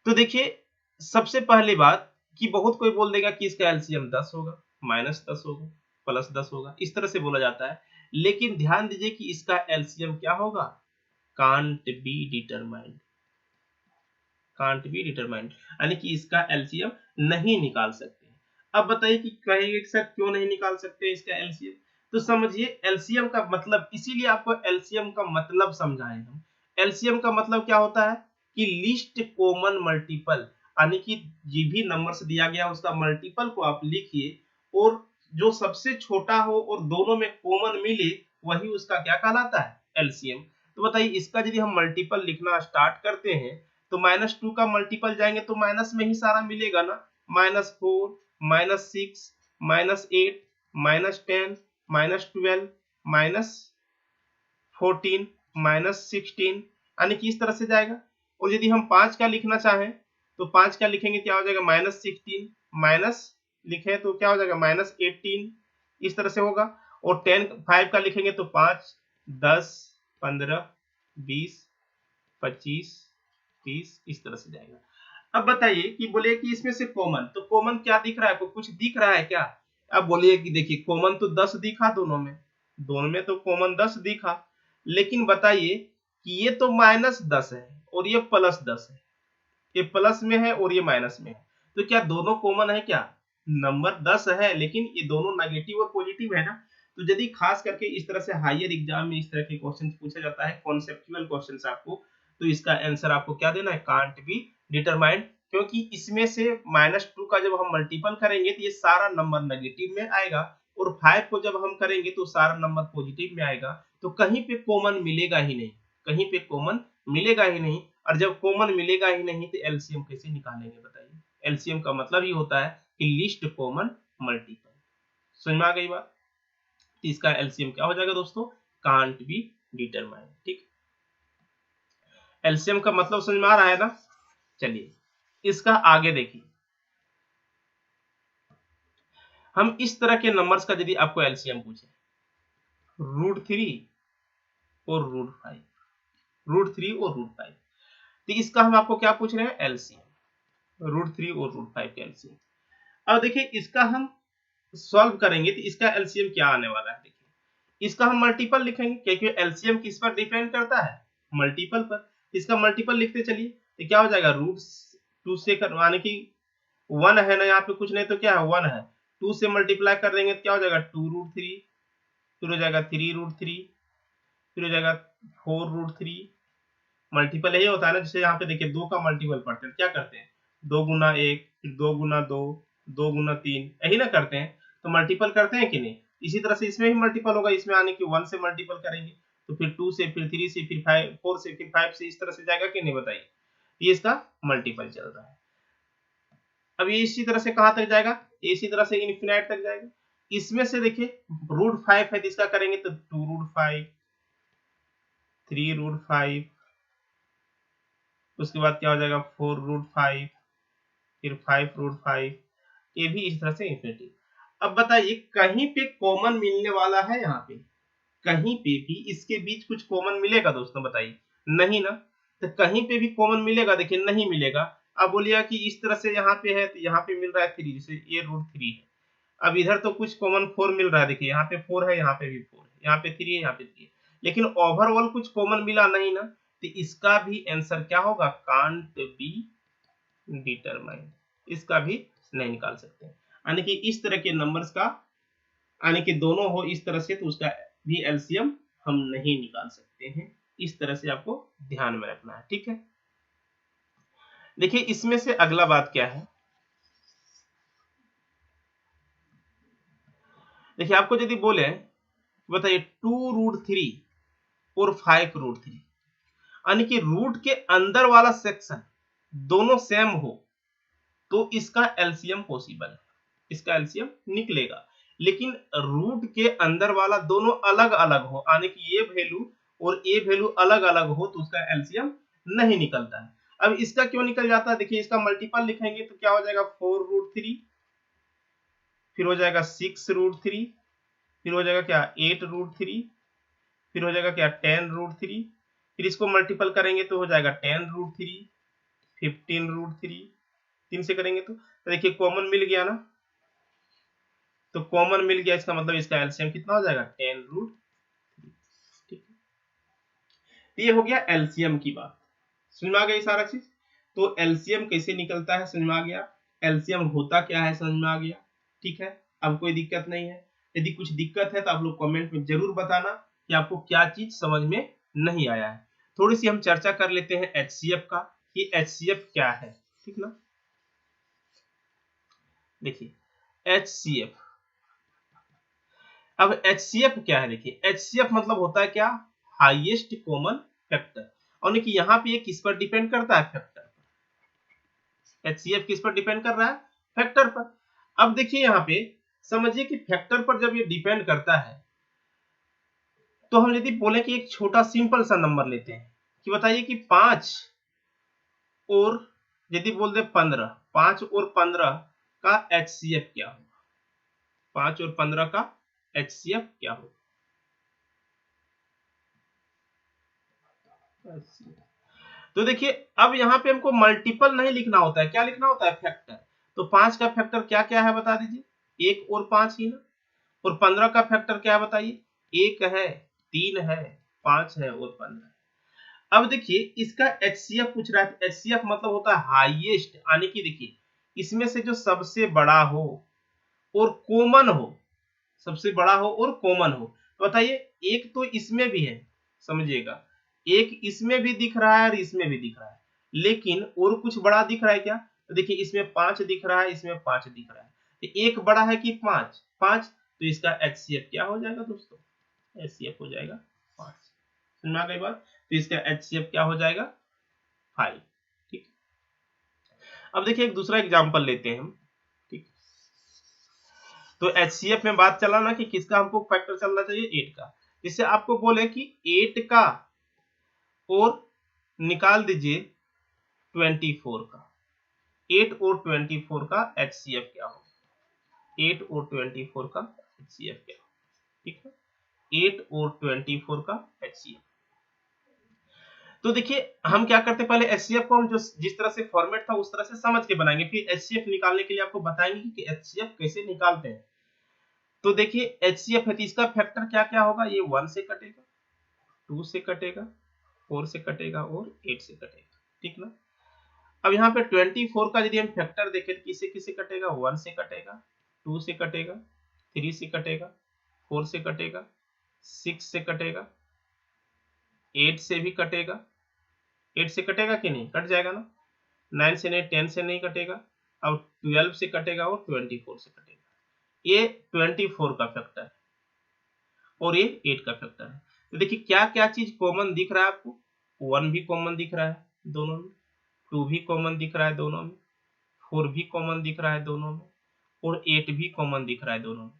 तो देखिए सबसे पहली बात कि बहुत कोई बोल देगा कि इसका एलसीएम 10 होगा, -10 होगा, +10 होगा, इस तरह से बोला जाता है, लेकिन ध्यान दीजिए कि इसका एलसीएम क्या होगा, can't be determined, can't be determined, यानी कि इसका एलसीएम नहीं निकाल सकते। अब बताइए कि कहेंगे सर क्यों नहीं निकाल सकते इसका एलसीएम, तो समझिए एलसीएम का मतलब, इसीलिए आपको एलसीएम का मतलब समझाएं हम। एलसीएम का मतलब क्या होता है कि लीस्ट कॉमन मल्टीपल, यानी कि जो भी नंबर्स दिया गया उसका मल्टीपल को आप लिखिए और जो सबसे छोटा हो और दोनों में कॉमन मिले वही उसका क्या कहलाता है, एलसीएम। तो बताइए इसका यदि हम मल्टीपल लिखना स्टार्ट करते हैं तो -2 का मल्टीपल जाएंगे तो माइनस में ही सारा मिलेगा ना, -4 -6 -8 -10 -12 -14 -16, यानी कि इस तरह से जाएगा। और यदि हम 5 का लिखना चाहें तो 5 का लिखेंगे क्या हो जाएगा, -16 माइनस लिखे तो क्या हो जाएगा, -18, इस तरह से होगा। और 5 का लिखेंगे तो 5 10 15 20 25 30, इस तरह से जाएगा। अब बताइए कि बोले कि इसमें से कॉमन, तो कॉमन क्या दिख रहा है, आपको कुछ दिख रहा है क्या। अब बोलिए कि देखिए कॉमन तो 10 दिखा, दोनों में तो कॉमन 10 दिखा, लेकिन बताइए कि ये तो -10 है और ये +10 है, ये प्लस में है और ये माइनस में है, तो क्या दोनों कॉमन है क्या, नंबर 10 है लेकिन ये दोनों नेगेटिव और पॉजिटिव है ना। तो यदि खास करके इस तरह से हायर एग्जाम में इस तरह के क्वेश्चन पूछा जाता है, कॉन्सेप्चुअल क्वेश्चन आपको, तो इसका आंसर आपको क्या देना है, कांट बी डिटरमाइंड, क्योंकि इसमें से -2 का जब हम मल्टीपल करेंगे तो ये सारा नंबर नेगेटिव में आएगा और 5 को जब हम करेंगे तो सारा नंबर पॉजिटिव में आएगा, तो कहीं पे कॉमन मिलेगा ही नहीं, कहीं पे कॉमन मिलेगा ही नहीं। और जब कॉमन मिलेगा ही नहीं तो एलसीएम कैसे निकालेंगे बताइए। एलसीएम का मतलब ही होता है कि लीस्ट कॉमन मल्टीपल। समझ में आ गई बात। तो इसका एलसीएम क्या हो जाएगा दोस्तों, कांट बी डिटरमाइंड। ठीक, एलसीएम का मतलब समझ में आ रहा है ना। चलिए इसका आगे देखिए, हम इस तरह के नंबर्स का यदि आपको एलसीएम पूछे, √3 और √5, √3 और √5, तो इसका हम आपको क्या पूछ रहे हैं, एलसीएम, √3 और √5 का एलसीएम। अब देखिए इसका हम सॉल्व करेंगे तो इसका एलसीएम क्या आने वाला है। देखिए इसका हम मल्टीपल लिखेंगे क्योंकि एलसीएम किस पर डिपेंड करता है, मल्टीपल पर। इसका मल्टीपल लिखते चलिए तो क्या हो जाएगा, √2 से करवाने की 1 है ना, यहाँ पे कुछ नहीं तो क्या है 1 है, 2 से मल्टीप्लाई कर देंगे तो क्या हो जाएगा 2√3, फिर हो जाएगा 3√3, फिर हो जाएगा 4√3। मल्टीपल यही होता है ना, जैसे यहाँ पे देखिए 2 का मल्टीपल पढ़ते हैं क्या करते हैं, 2 गुना 1, फिर 2 गुना 2, 2 गुना 3, यही ना करते हैं, तो मल्टीपल करते हैं कि नहीं। इसी तरह से इसमें भी मल्टीपल होगा, इसमें आने की 1 से मल्टीपल करेंगे तो फिर 2 से, फिर 3 से, फिर 5, 4 से, फिर 5 से, इस तरह से जाएगा कि नहीं बताइए। ये इसका मल्टीपल चल रहा है। अब ये इसी तरह से कहां तक जाएगा, इसी तरह से इनफिनाइट तक जाएगा। इसमें से देखिए √5 है तो इसका करेंगे तो 2√5, 3√5, उसके बाद क्या हो जाएगा 4√5, फिर 5√5, ये भी इस तरह से इंफिनिटी। अब बताइए कहीं पे कॉमन मिलने वाला है, यहाँ पे कहीं पे भी इसके बीच कुछ कॉमन मिलेगा दोस्तों, बताइए नहीं ना। तो कहीं पे भी कॉमन मिलेगा, देखिए नहीं मिलेगा। अब बोलिएगा कि इस तरह से यहाँ पे है तो यहाँ पे मिल रहा है 3, जैसे ये √3 है। अब इधर तो कुछ कॉमन 4 मिल रहा है, देखिए यहाँ पे 4 है, यहाँ पे भी 4 है, यहाँ पे 3 है, यहाँ पे 3 है, लेकिन ओवरऑल कुछ कॉमन मिला नहीं ना। तो इसका भी आंसर क्या होगा, कांट बी डिटरमाइन, इसका भी नहीं निकाल सकते। यानी कि इस तरह के नंबर्स का, यानी कि दोनों हो इस तरह से, तो उसका भी एलसीएम हम नहीं निकाल सकते हैं। इस तरह से आपको ध्यान में रखना है, ठीक है। देखिए इसमें से अगला बात क्या है, देखिए आपको यदि बोले बताइए 2√3 और 5√3, यानी कि रूट के अंदर वाला सेक्शन दोनों सेम हो तो इसका एलसीएम पॉसिबल है, इसका एलसीएम निकलेगा। लेकिन रूट के अंदर वाला दोनों अलग अलग हो, यानी कि ये वैल्यू और ये वैल्यू अलग अलग हो तो उसका एलसीएम नहीं निकलता है। अब इसका क्यों निकल जाता है, देखिए इसका मल्टीपल लिखेंगे तो क्या हो जाएगा 4√3, फिर हो जाएगा 6√3, फिर हो जाएगा क्या 8√3, फिर हो जाएगा क्या 10√3, फिर इसको मल्टीपल करेंगे तो हो जाएगा 10√3, 15√3, 3 से करेंगे तो देखिए कॉमन मिल गया ना, तो कॉमन मिल गया, इसका मतलब इसका एलसीएम कितना हो जाएगा 10√3, ठीक है। तो ये हो गया एलसीएम की बात, समझ में आ गई सारा चीज। तो एलसीएम कैसे निकलता है समझ में आ गया, एलसीएम होता क्या है समझ में आ गया, ठीक है। अब कोई दिक्कत नहीं है, यदि कुछ दिक्कत है तो आप लोग कमेंट में जरूर बताना कि आपको क्या चीज समझ में नहीं आया है। थोड़ी सी हम चर्चा कर लेते हैं एचसीएफ का, कि एचसीएफ क्या है, ठीक ना। देखिए एचसीएफ, अब एचसीएफ क्या है, देखिए एचसीएफ मतलब होता है क्या, हाईएस्ट कॉमन फैक्टर, और कि यहाँ पे ये किस पर डिपेंड करता है, फैक्टर पर। एचसीएफ किस पर डिपेंड कर रहा है, फैक्टर पर। अब देखिए यहाँ पे समझिए कि फैक्टर पर जब ये डिपेंड करता है तो हम यदि बोले कि एक छोटा सिंपल सा नंबर लेते हैं कि बताइए कि 5 और यदि बोल दे 15, 5 और 15 का एचसीएफ क्या होगा, 5 और 15 का एचसीएफ क्या होगा। तो देखिए अब यहाँ पे हमको मल्टीपल नहीं लिखना होता है, क्या लिखना होता है, फैक्टर। तो 5 का फैक्टर क्या क्या है बता दीजिए, 1 और 5 ही ना। और 15 का फैक्टर क्या है बताइए, 1 है, 3 है, 5 है और 15 है। अब देखिए इसका एचसीएफ पूछ रहा है, एचसीएफ मतलब होता है हाईएस्ट, यानी कि देखिए इसमें से जो सबसे बड़ा हो और कॉमन हो, सबसे बड़ा हो और कॉमन हो। तो बताइए एक तो इसमें भी है, समझिएगा, एक इसमें भी दिख रहा है और इसमें भी दिख रहा है, लेकिन और कुछ बड़ा दिख रहा है क्या, तो देखिए इसमें 5 दिख रहा है, इसमें 5 दिख रहा है, तो एक बड़ा है कि 5, 5, तो इसका एचसीएफ क्या हो जाएगा दोस्तों, एचसीएफ हो जाएगा 5। समझ में आ गई बात, तो इसका एचसीएफ क्या हो जाएगा 5, ठीक। अब देखिए एक दूसरा एग्जांपल लेते हैं हम, ठीक। तो एचसीएफ में बात चला ना कि किसका हमको फैक्टर चलना चाहिए, 8 का। जिससे आपको बोले कि 8 का और निकाल दीजिए 24 का, 8 और 24 का एचसीएफ क्या होगा, 8 और 24 का एचसीएफ क्या होगा, ठीक है, 8 और 24 का एचसीएफ। तो देखिए हम क्या करते हैं, पहले एचसीएफ को हम जो जिस तरह से फॉर्मेट था उस तरह से समझ के बनाएंगे, फिर एचसीएफ निकालने के लिए आपको बताएंगे कि एचसीएफ कैसे निकालते हैं। तो देखिए एचसीएफ है तो इसका फैक्टर क्या क्या होगा, ये 1 से कटेगा, 2 से कटेगा, 4 से कटेगा और 8 से कटेगा, ठीक ना। अब यहाँ पे 24 का यदि हम फैक्टर देखें तो किसे किसे कटेगा, 1 से कटेगा, 2 से कटेगा, 3 से कटेगा, 4 से कटेगा, 6 से कटेगा, 8 से भी कटेगा, 8 से कटेगा कि नहीं, कट जाएगा ना, 9 से नहीं, 10 से नहीं कटेगा, अब 12 से कटेगा और 24 से कटेगा। ये 24 का फैक्टर है और ये 8 का फैक्टर है। तो देखिए क्या क्या चीज कॉमन दिख रहा है आपको, 1 भी कॉमन दिख रहा है दोनों में, 2 भी कॉमन दिख रहा है दोनों में, 4 भी कॉमन दिख रहा है दोनों में, और 8 भी कॉमन दिख रहा है दोनों में।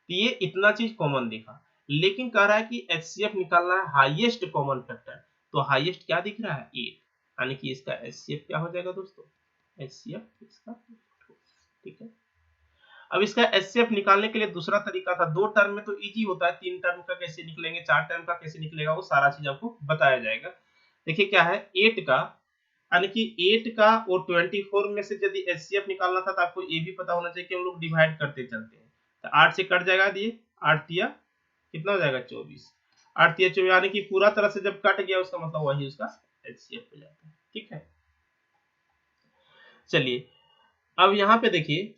तो ये इतना चीज कॉमन दिखा, लेकिन कह रहा है कि HCF निकालना है हाईएस्ट कॉमन फैक्टर, तो हाईएस्ट क्या दिख रहा है 8, यानी कि इसका HCF क्या हो जाएगा दोस्तों, HCF इसका, ठीक है। अब इसका HCF निकालने के लिए दूसरा तरीका था, 2 टर्म में तो इजी होता है, 3 टर्म का कैसे निकलेंगे, 4 टर्म का कैसे निकलेगा, वो सारा चीज आपको बताया जाएगा। देखिए क्या है 8 का, यानी कि 8 का और 24 में से यदि HCF निकालना था तो आपको ये भी पता होना चाहिए कि हम लोग डिवाइड करते चलते हैं, तो 8 से कट जाएगा, दिए 8 तिया कितना हो जाएगा 24, 8 तिया 24, यानी कि पूरा तरह से जब कट गया उसका मतलब वही उसका HCF हो जाता है, ठीक है। चलिए अब यहाँ पे देखिए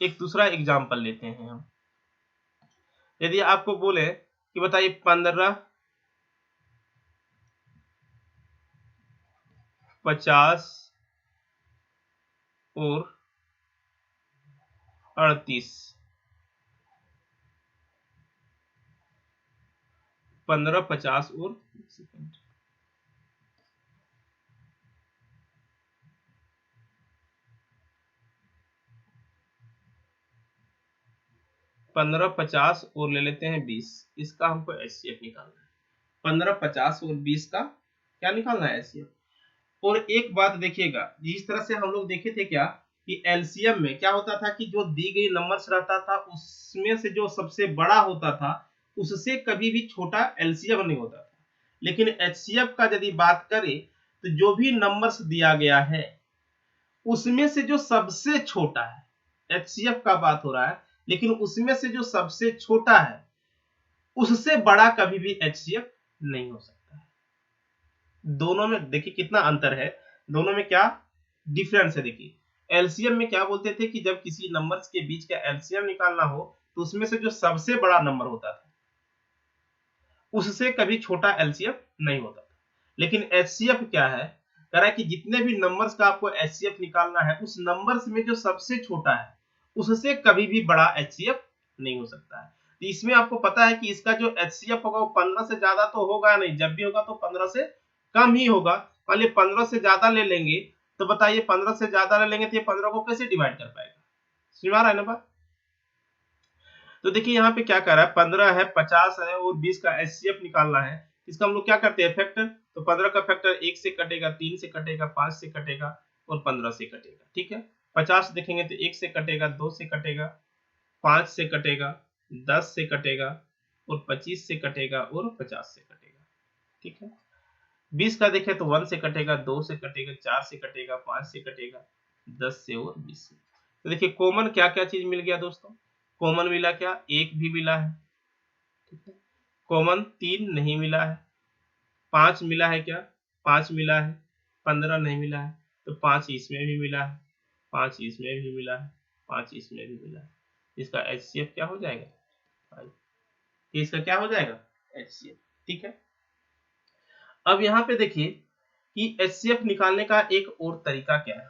एक दूसरा एग्जाम्पल लेते हैं हम। यदि आपको बोले कि बताइए 15, 50 और 38, 15, 50 और 15, 50 और ले लेते हैं 20, इसका हमको HCF निकालना है। 15, 50 और 20 का क्या निकालना है HCF। और एक बात देखिएगा, जिस तरह से हम लोग देखे थे क्या कि एलसीएम में क्या होता था कि जो दी गई नंबर्स रहता था उसमें से जो सबसे बड़ा होता था उससे कभी भी छोटा एलसीएम नहीं होता था। लेकिन HCF का यदि बात करें तो जो भी नंबर्स दिया गया है उसमें से जो सबसे छोटा है, HCF का बात हो रहा है, लेकिन उसमें से जो सबसे छोटा है उससे बड़ा कभी भी HCF नहीं हो सकता है। दोनों में देखिए कितना अंतर है, दोनों में क्या डिफरेंस है। देखिए एलसीएम में क्या बोलते थे कि जब किसी नंबर्स के बीच का एलसीएम निकालना हो तो उसमें से जो सबसे बड़ा नंबर होता था उससे कभी छोटा एलसीएम नहीं होता था। लेकिन HCF क्या है, कह रहा है कि जितने भी नंबर्स का आपको HCF निकालना है उस नंबर्स में जो सबसे छोटा है उससे कभी भी बड़ा HCF नहीं हो सकता है। तो इसमें आपको पता है कि इसका जो HCF होगा वो 15 से ज्यादा तो होगा नहीं, जब भी होगा तो 15 से कम ही होगा। मान लीजिए 15 से ज्यादा ले लेंगे तो बताइए 15 से ज्यादा ले लेंगे तो ये 15 को कैसे डिवाइड कर पाएगा, समझ आ रहा है ना बात। तो देखिए यहाँ पे क्या कर रहा है, 15 है, 50 है और 20 का HCF निकालना है। इसका हम लोग क्या करते हैं फैक्टर, तो 15 का फैक्टर 1 से कटेगा, 3 से कटेगा, 5 से कटेगा और 15 से कटेगा, ठीक है। 50 देखेंगे तो 1 से कटेगा, 2 से कटेगा, 5 से कटेगा, 10 से कटेगा और 25 से कटेगा और 50 से कटेगा, ठीक है। 20 का देखें तो 1 से कटेगा, 2 से कटेगा, 4 से कटेगा, 5 से कटेगा, 10 से और 20 से। तो देखिए कॉमन क्या क्या चीज मिल गया दोस्तों, कॉमन मिला क्या, 1 भी मिला है, ठीक है। कॉमन 3 नहीं मिला है, 5 मिला है क्या, 5 मिला है, 15 नहीं मिला है, तो 5 इसमें भी मिला है, 5 इसमें भी मिला है, 5 इसमें भी मिला है। इसका HCF क्या हो जाएगा 5, इसका क्या हो जाएगा HCF, ठीक है। अब यहाँ पे देखिए कि HCF निकालने का एक और तरीका क्या है,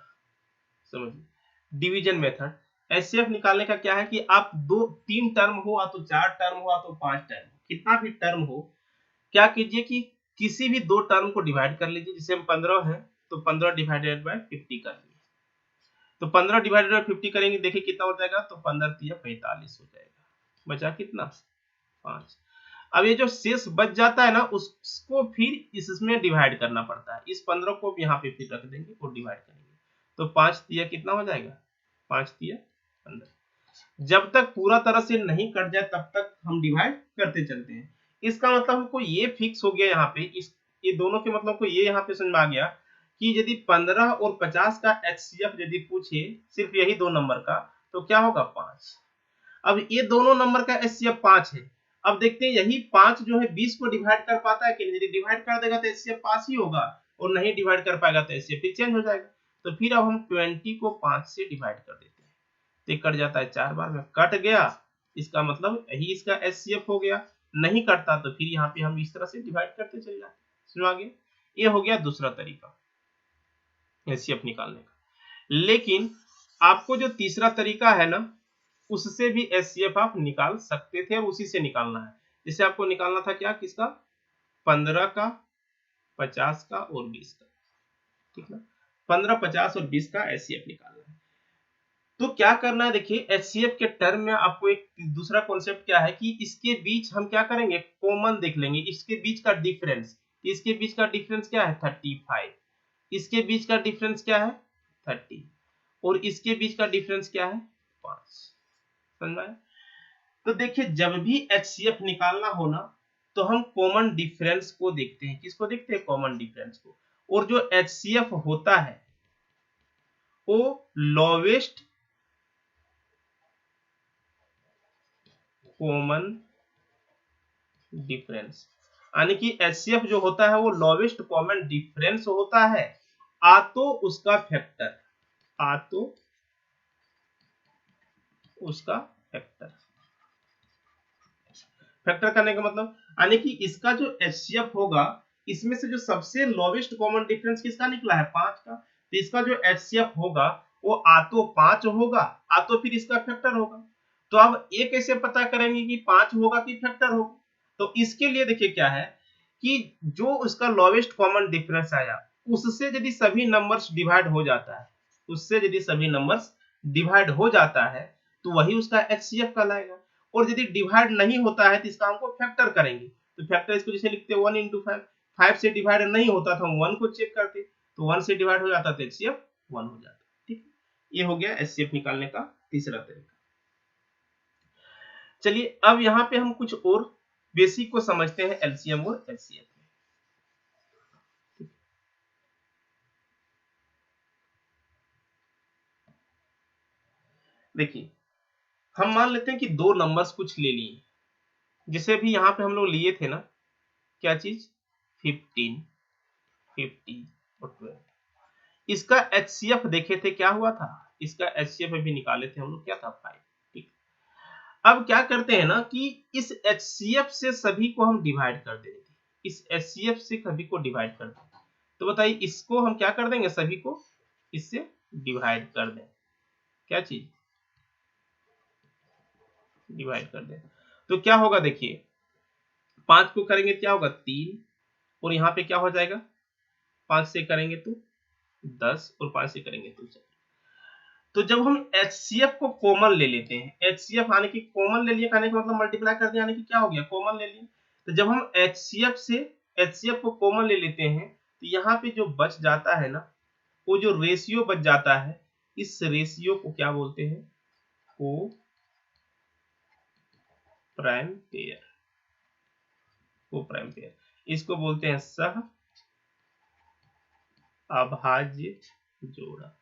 समझिए डिवीजन मेथड। HCF निकालने का क्या है कि आप 2-3 टर्म हो या तो 4 टर्म हो या तो 5 टर्म हो, कितना भी टर्म हो, क्या कीजिए कि किसी भी 2 टर्म को डिवाइड कर लीजिए। जैसे हम 15 है तो 15 डिवाइडेड बाय 50 कर लीजिए, तो 15 डिवाइडेड बाय 50 करेंगे, देखिए कितना हो जाएगा, तो 15 तिया 45 हो जाएगा, बचा कितना 5। अब ये जो शेष बच जाता है ना उसको फिर इसमें डिवाइड करना पड़ता है, इस 15 को यहाँ पे फिर रख देंगे और डिवाइड करेंगे, तो 5 तिया कितना हो जाएगा, 5 तिया 15। जब तक पूरा तरह से नहीं कट जाए तब तक हम डिवाइड करते चलते हैं। इसका मतलब हमको ये फिक्स हो गया यहाँ पे, इस ये दोनों के मतलब को ये यहाँ पे समझ में आ गया कि यदि 15 और 50 का HCF यदि पूछे सिर्फ यही 2 नंबर का तो क्या होगा 5। अब ये दोनों नंबर का HCF 5 है। अब देखते हैं यही 5 जो है 20 को डिवाइड कर पाता है कि नहीं, यदि डिवाइड कर देगा तो HCF 5 ही होगा और नहीं डिवाइड कर पाएगा तो HCF फिर चेंज हो जाएगा। तो फिर अब हम 20 को 5 से डिवाइड कर देते हैं, तो कट जाता है 4 बार में, कट गया, इसका मतलब यही इसका HCF हो गया। नहीं कटता तो फिर यहाँ पे हम इस तरह से डिवाइड करते चले जाते, समझ आ गया। ये हो गया दूसरा तरीका HCF निकालने का। लेकिन आपको जो तीसरा तरीका है ना उससे भी HCF आप निकाल सकते थे और उसी से निकालना है। जैसे आपको निकालना था क्या, किसका, 15 का, 50 का और 20 का, ठीक है। 15, 50 और 20 का HCF निकालना है। तो क्या करना है, देखिए एचसीएफ के टर्म में आपको एक दूसरा कॉन्सेप्ट क्या है कि इसके बीच हम क्या करेंगे, कॉमन देख लेंगे। इसके बीच का डिफरेंस, इसके बीच का डिफरेंस क्या है 35, इसके बीच का डिफरेंस क्या है 30 और इसके बीच का डिफरेंस क्या है 5। समझ में आया? तो देखिए जब भी एचसीएफ निकालना हो ना तो हम कॉमन डिफरेंस को देखते हैं। किसको देखते हैं, कॉमन डिफरेंस को। और जो एचसीएफ होता है वो लोवेस्ट कॉमन डिफरेंस, यानी कि एचसीएफ जो होता है वो लोवेस्ट कॉमन डिफरेंस होता है, आ तो उसका फैक्टर, आ तो उसका फैक्टर। फैक्टर करने का मतलब यानी कि इसका जो एचसीएफ होगा इसमें से जो सबसे लोवेस्ट कॉमन डिफरेंस किसका निकला है 5 का, तो इसका जो एचसीएफ होगा वो आ तो 5 होगा, आ तो फिर इसका फैक्टर होगा। तो अब ये कैसे पता करेंगे कि 5 होगा कि फैक्टर होगा, तो इसके लिए देखिए क्या है कि जो उसका लोवेस्ट कॉमन डिफरेंस आया उससे यदि सभी नंबर्स डिवाइड हो जाता है, उससे यदि सभी नंबर्स डिवाइड हो जाता है तो वही उसका एचसीएफ कहलाएगा। और यदि डिवाइड नहीं होता है तो इसका हमको फैक्टर करेंगे। तो फैक्टर इसको जैसे लिखते हैं 1 into 5, 5 से डिवाइड नहीं होता था, हम 1 को चेक करते तो 1 से डिवाइड हो जाता तो एचसीएफ 1 हो जाता। ठीक, ये हो गया एचसीएफ निकालने का तीसरा तरीका। चलिए अब यहाँ पे हम कुछ और बेसिक को समझते हैं एलसीएम और एचसीएफ में। देखिए हम मान लेते हैं कि दो नंबर्स कुछ ले लिए, जिसे भी यहाँ पे हम लोग लिए थे ना, क्या चीज 15, 50 और 12। इसका एचसीएफ देखे थे क्या हुआ था, इसका एचसीएफ भी निकाले थे हम लोग, क्या था 5। ठीक, अब क्या करते हैं ना कि इस एचसीएफ से सभी को हम डिवाइड कर देंगे, इस एचसीएफ से सभी को डिवाइड कर देंगे। तो बताइए इसको हम क्या कर देंगे, सभी को इससे डिवाइड कर दें, क्या चीज डिवाइड कर दें। तो क्या होगा देखिए 5 को करेंगे क्या होगा 3 और यहाँ पे क्या हो जाएगा 5 से करेंगे तो 10 और 5 से करेंगे तो 4। तो जब हम एचसीएफ को कॉमन ले लेते हैं, एचसीएफ आने की कॉमन ले लिए, कहने का मतलब मल्टीप्लाई कर दिया, यानी कि क्या हो गया कॉमन ले लिए। तो जब हम एचसीएफ से एचसीएफ को कॉमन ले लेते हैं तो यहाँ पे जो बच जाता है ना, वो जो रेशियो बच जाता है, इस रेशियो को क्या बोलते हैं, को प्राइम पेयर, को प्राइम पेयर, इसको बोलते हैं सह अभाज्य जोड़ा।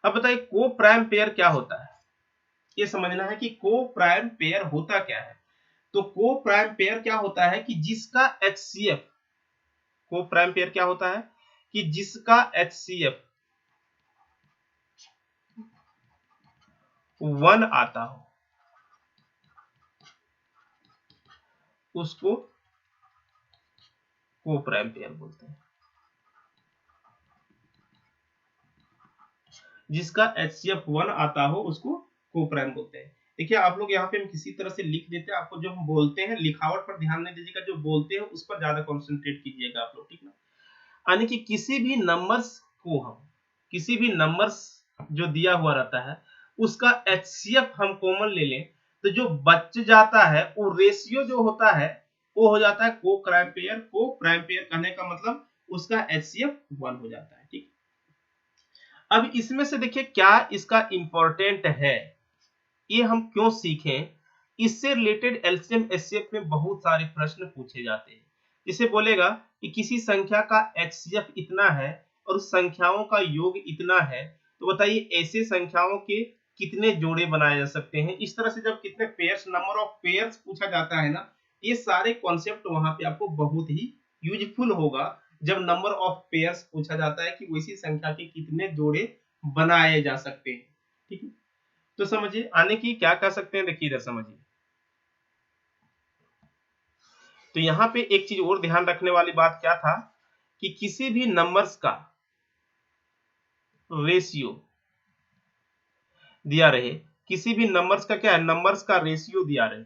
अब बताइए को प्राइम पेयर क्या होता है, ये समझना है कि को प्राइम पेयर होता क्या है। तो को प्राइम पेयर क्या होता है कि जिसका एचसीएफ, को प्राइम पेयर क्या होता है कि जिसका एचसीएफ 1 आता हो उसको को प्राइम पेयर बोलते हैं, जिसका एचसीएफ 1 आता हो उसको को प्राइम बोलते हैं। देखिए आप लोग यहाँ पे हम किसी तरह से लिख देते हैं, आपको जो हम बोलते हैं लिखावट पर ध्यान नहीं दीजिएगा, जो बोलते हैं उस पर ज्यादा कॉन्सेंट्रेट कीजिएगा आप लोग, ठीक ना। यानी कि किसी भी नंबर्स को हम, किसी भी नंबर्स जो दिया हुआ रहता है उसका एचसीएफ हम कॉमन ले लें तो जो बच जाता है वो रेशियो जो होता है वो हो जाता है को प्राइम पेयर। को प्राइम पेयर कहने का मतलब उसका एचसीएफ 1 हो जाता है। ठीक, अब इसमें से देखिए क्या इसका इंपॉर्टेंट है, ये हम क्यों सीखें, इससे रिलेटेड एलसीएम एचसीएफ में बहुत सारे प्रश्न पूछे जाते हैं। जिसे बोलेगा कि किसी संख्या का एचसीएफ इतना है और उस संख्याओं का योग इतना है, तो बताइए ऐसे संख्याओं के कितने जोड़े बनाए जा सकते हैं। इस तरह से जब कितने पेयर्स, नंबर ऑफ पेयर्स पूछा जाता है ना, ये सारे कॉन्सेप्ट वहां पे आपको बहुत ही यूजफुल होगा जब नंबर ऑफ पेयर्स पूछा जाता है कि वैसी संख्या के कितने जोड़े बनाए जा सकते हैं। ठीक है, तो समझिए आने की क्या कर सकते हैं, देखिए इधर समझिए। तो यहाँ पे एक चीज और ध्यान रखने वाली बात क्या था कि किसी भी नंबर्स का रेशियो दिया रहे, किसी भी नंबर्स का क्या है, नंबर्स का रेशियो दिया रहे,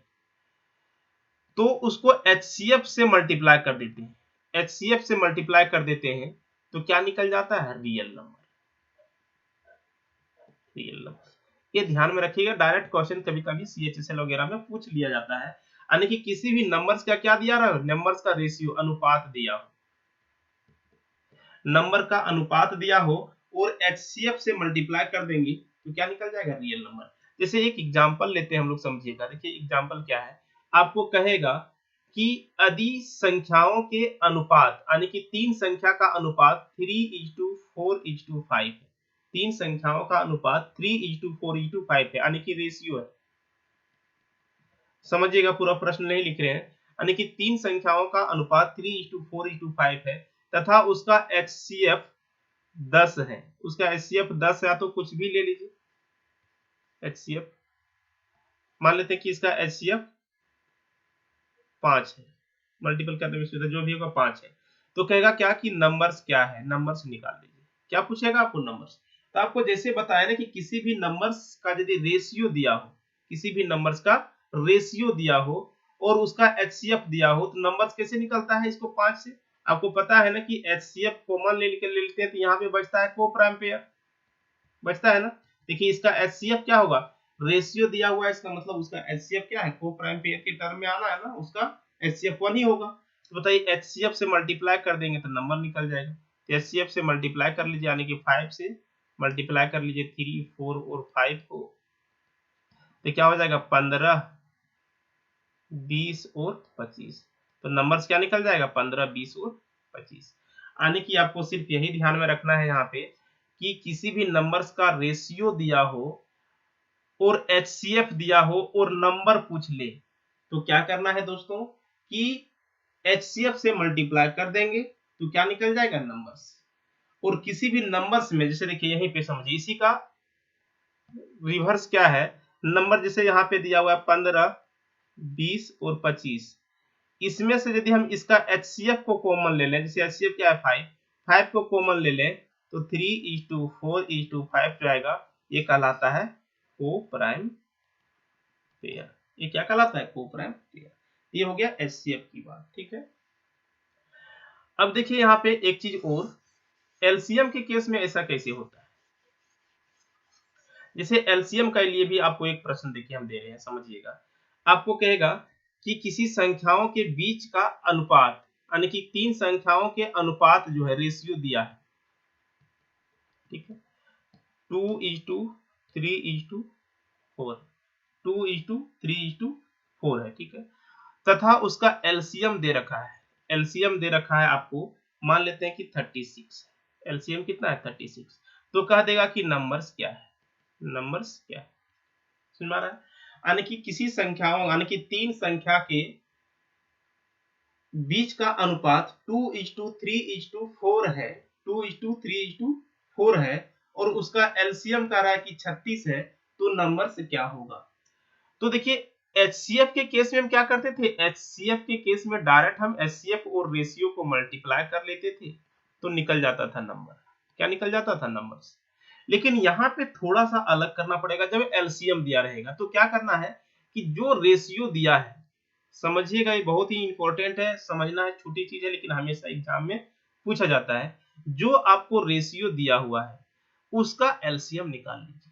तो उसको एचसीएफ से मल्टीप्लाई कर देते हैं, एचसीएफ से मल्टीप्लाई कर देते हैं तो क्या निकल जाता है, रियल नंबर। Real number. ये ध्यान में रखिएगा, डायरेक्ट क्वेश्चन कभी कभी CHSL वगैरह में पूछ लिया जाता है। यानी कि किसी भी नंबर्स का क्या दिया रहा हो, नंबर्स का रेशियो अनुपात दिया हो, नंबर का अनुपात दिया हो और HCF से मल्टीप्लाई कर देंगे तो क्या निकल जाएगा, रियल नंबर। जैसे एक एग्जांपल लेते हैं हम लोग, समझिएगा। देखिए एग्जांपल क्या है, आपको कहेगा कि यदि संख्याओं के अनुपात, यानी कि तीन संख्या का अनुपात 3:4:5 है, तीन संख्याओं का अनुपात 3:4:5 है, यानी कि रेशियो है। समझिएगा, पूरा प्रश्न नहीं लिख रहे हैं। यानी कि तीन संख्याओं का अनुपात 3:4:5 है तथा उसका HCF 10 है। उसका HCF 10 है तो कुछ भी ले लीजिए। HCF मान लेते हैं कि इसका HCF 5 है, मल्टीपल करने में सुविधा जो भी होगा 5 है। तो कहेगा क्या कि नंबर्स क्या है, नंबर्स निकाल लीजिए। क्या पूछेगा आपको, नंबर्स। तो आपको जैसे बताया ना कि किसी भी नंबर्स का यदि रेशियो दिया हो, किसी भी नंबर्स का रेशियो दिया हो और उसका HCF दिया हो तो नंबर्स कैसे निकलता है, इसको 5 से। आपको पता है ना कि HCF कॉमन ले लेते हैं तो यहाँ पे बचता है को प्राइम पेयर, बचता है ना। देखिए इसका HCF क्या होगा, रेशियो दिया हुआ है, इसका मतलब उसका HCF क्या है, को प्राइम पेयर के टर्म में आना है ना, उसका HCF 1 ही होगा। तो बताइए HCF से मल्टीप्लाई कर देंगे तो नंबर निकल जाएगा। तो HCF से मल्टीप्लाई कर लीजिए, यानी कि 5 से मल्टीप्लाई कर लीजिए 3, 4 और 5 को, तो क्या हो जाएगा 15, 20 और 25। तो नंबर्स क्या निकल जाएगा, 15, 20 और 25। यानी कि आपको सिर्फ यही ध्यान में रखना है यहाँ पे कि किसी भी नंबर्स का रेशियो दिया हो और HCF दिया हो और नंबर पूछ ले तो क्या करना है दोस्तों कि HCF से मल्टीप्लाई कर देंगे तो क्या निकल जाएगा, नंबर्स। और किसी भी नंबर्स में, जैसे देखिए यहीं पे समझिए, इसी का रिवर्स क्या है, नंबर जैसे यहाँ पे दिया हुआ है 15, 20 और 25, इसमें से यदि हम इसका HCF को कॉमन ले लें, जैसे HCF क्या है 5, 5 को कॉमन ले लें तो 3:4:5 जाएगा। ये कहलाता है को प्राइम पेयर। ये क्या कहलाता है, को प्राइम पेयर। ये हो गया HCF की बात, ठीक है। अब देखिए यहाँ पे एक चीज और, LCM के केस में ऐसा कैसे होता है। जैसे LCM के लिए भी आपको एक प्रश्न देखिए हम दे रहे हैं, समझिएगा। आपको कहेगा कि किसी संख्याओं के बीच का अनुपात, यानी कि तीन संख्याओं के अनुपात जो है, रेशियो दिया है, ठीक है, 2:3:4, 2:3:4 है, ठीक है। तथा उसका LCM दे रखा है, LCM दे रखा है आपको, मान लेते हैं कि 36 है। LCM कितना है, 36। तो कह देगा कि नंबर्स क्या है, नंबर्स क्या है, सुन पा रहा है। यानी कि किसी संख्याओं, यानी कि तीन संख्या के बीच का अनुपात 2:3:4 है, 2:3:4 है और उसका LCM कह रहा है कि 36 है, तो नंबर से क्या होगा। तो देखिए HCF के केस में हम क्या करते थे, HCF के केस में डायरेक्ट हम HCF और रेशियो को मल्टीप्लाई कर लेते थे तो निकल जाता था नंबर। क्या निकल जाता था, नंबर्स। लेकिन यहाँ पे थोड़ा सा अलग करना पड़ेगा, जब LCM दिया रहेगा तो क्या करना है कि जो रेशियो दिया है, समझिएगा ये बहुत ही इंपॉर्टेंट है, समझना है, छोटी चीज है लेकिन हमेशा एग्जाम में पूछा जाता है। जो आपको रेशियो दिया हुआ है उसका LCM निकाल लीजिए,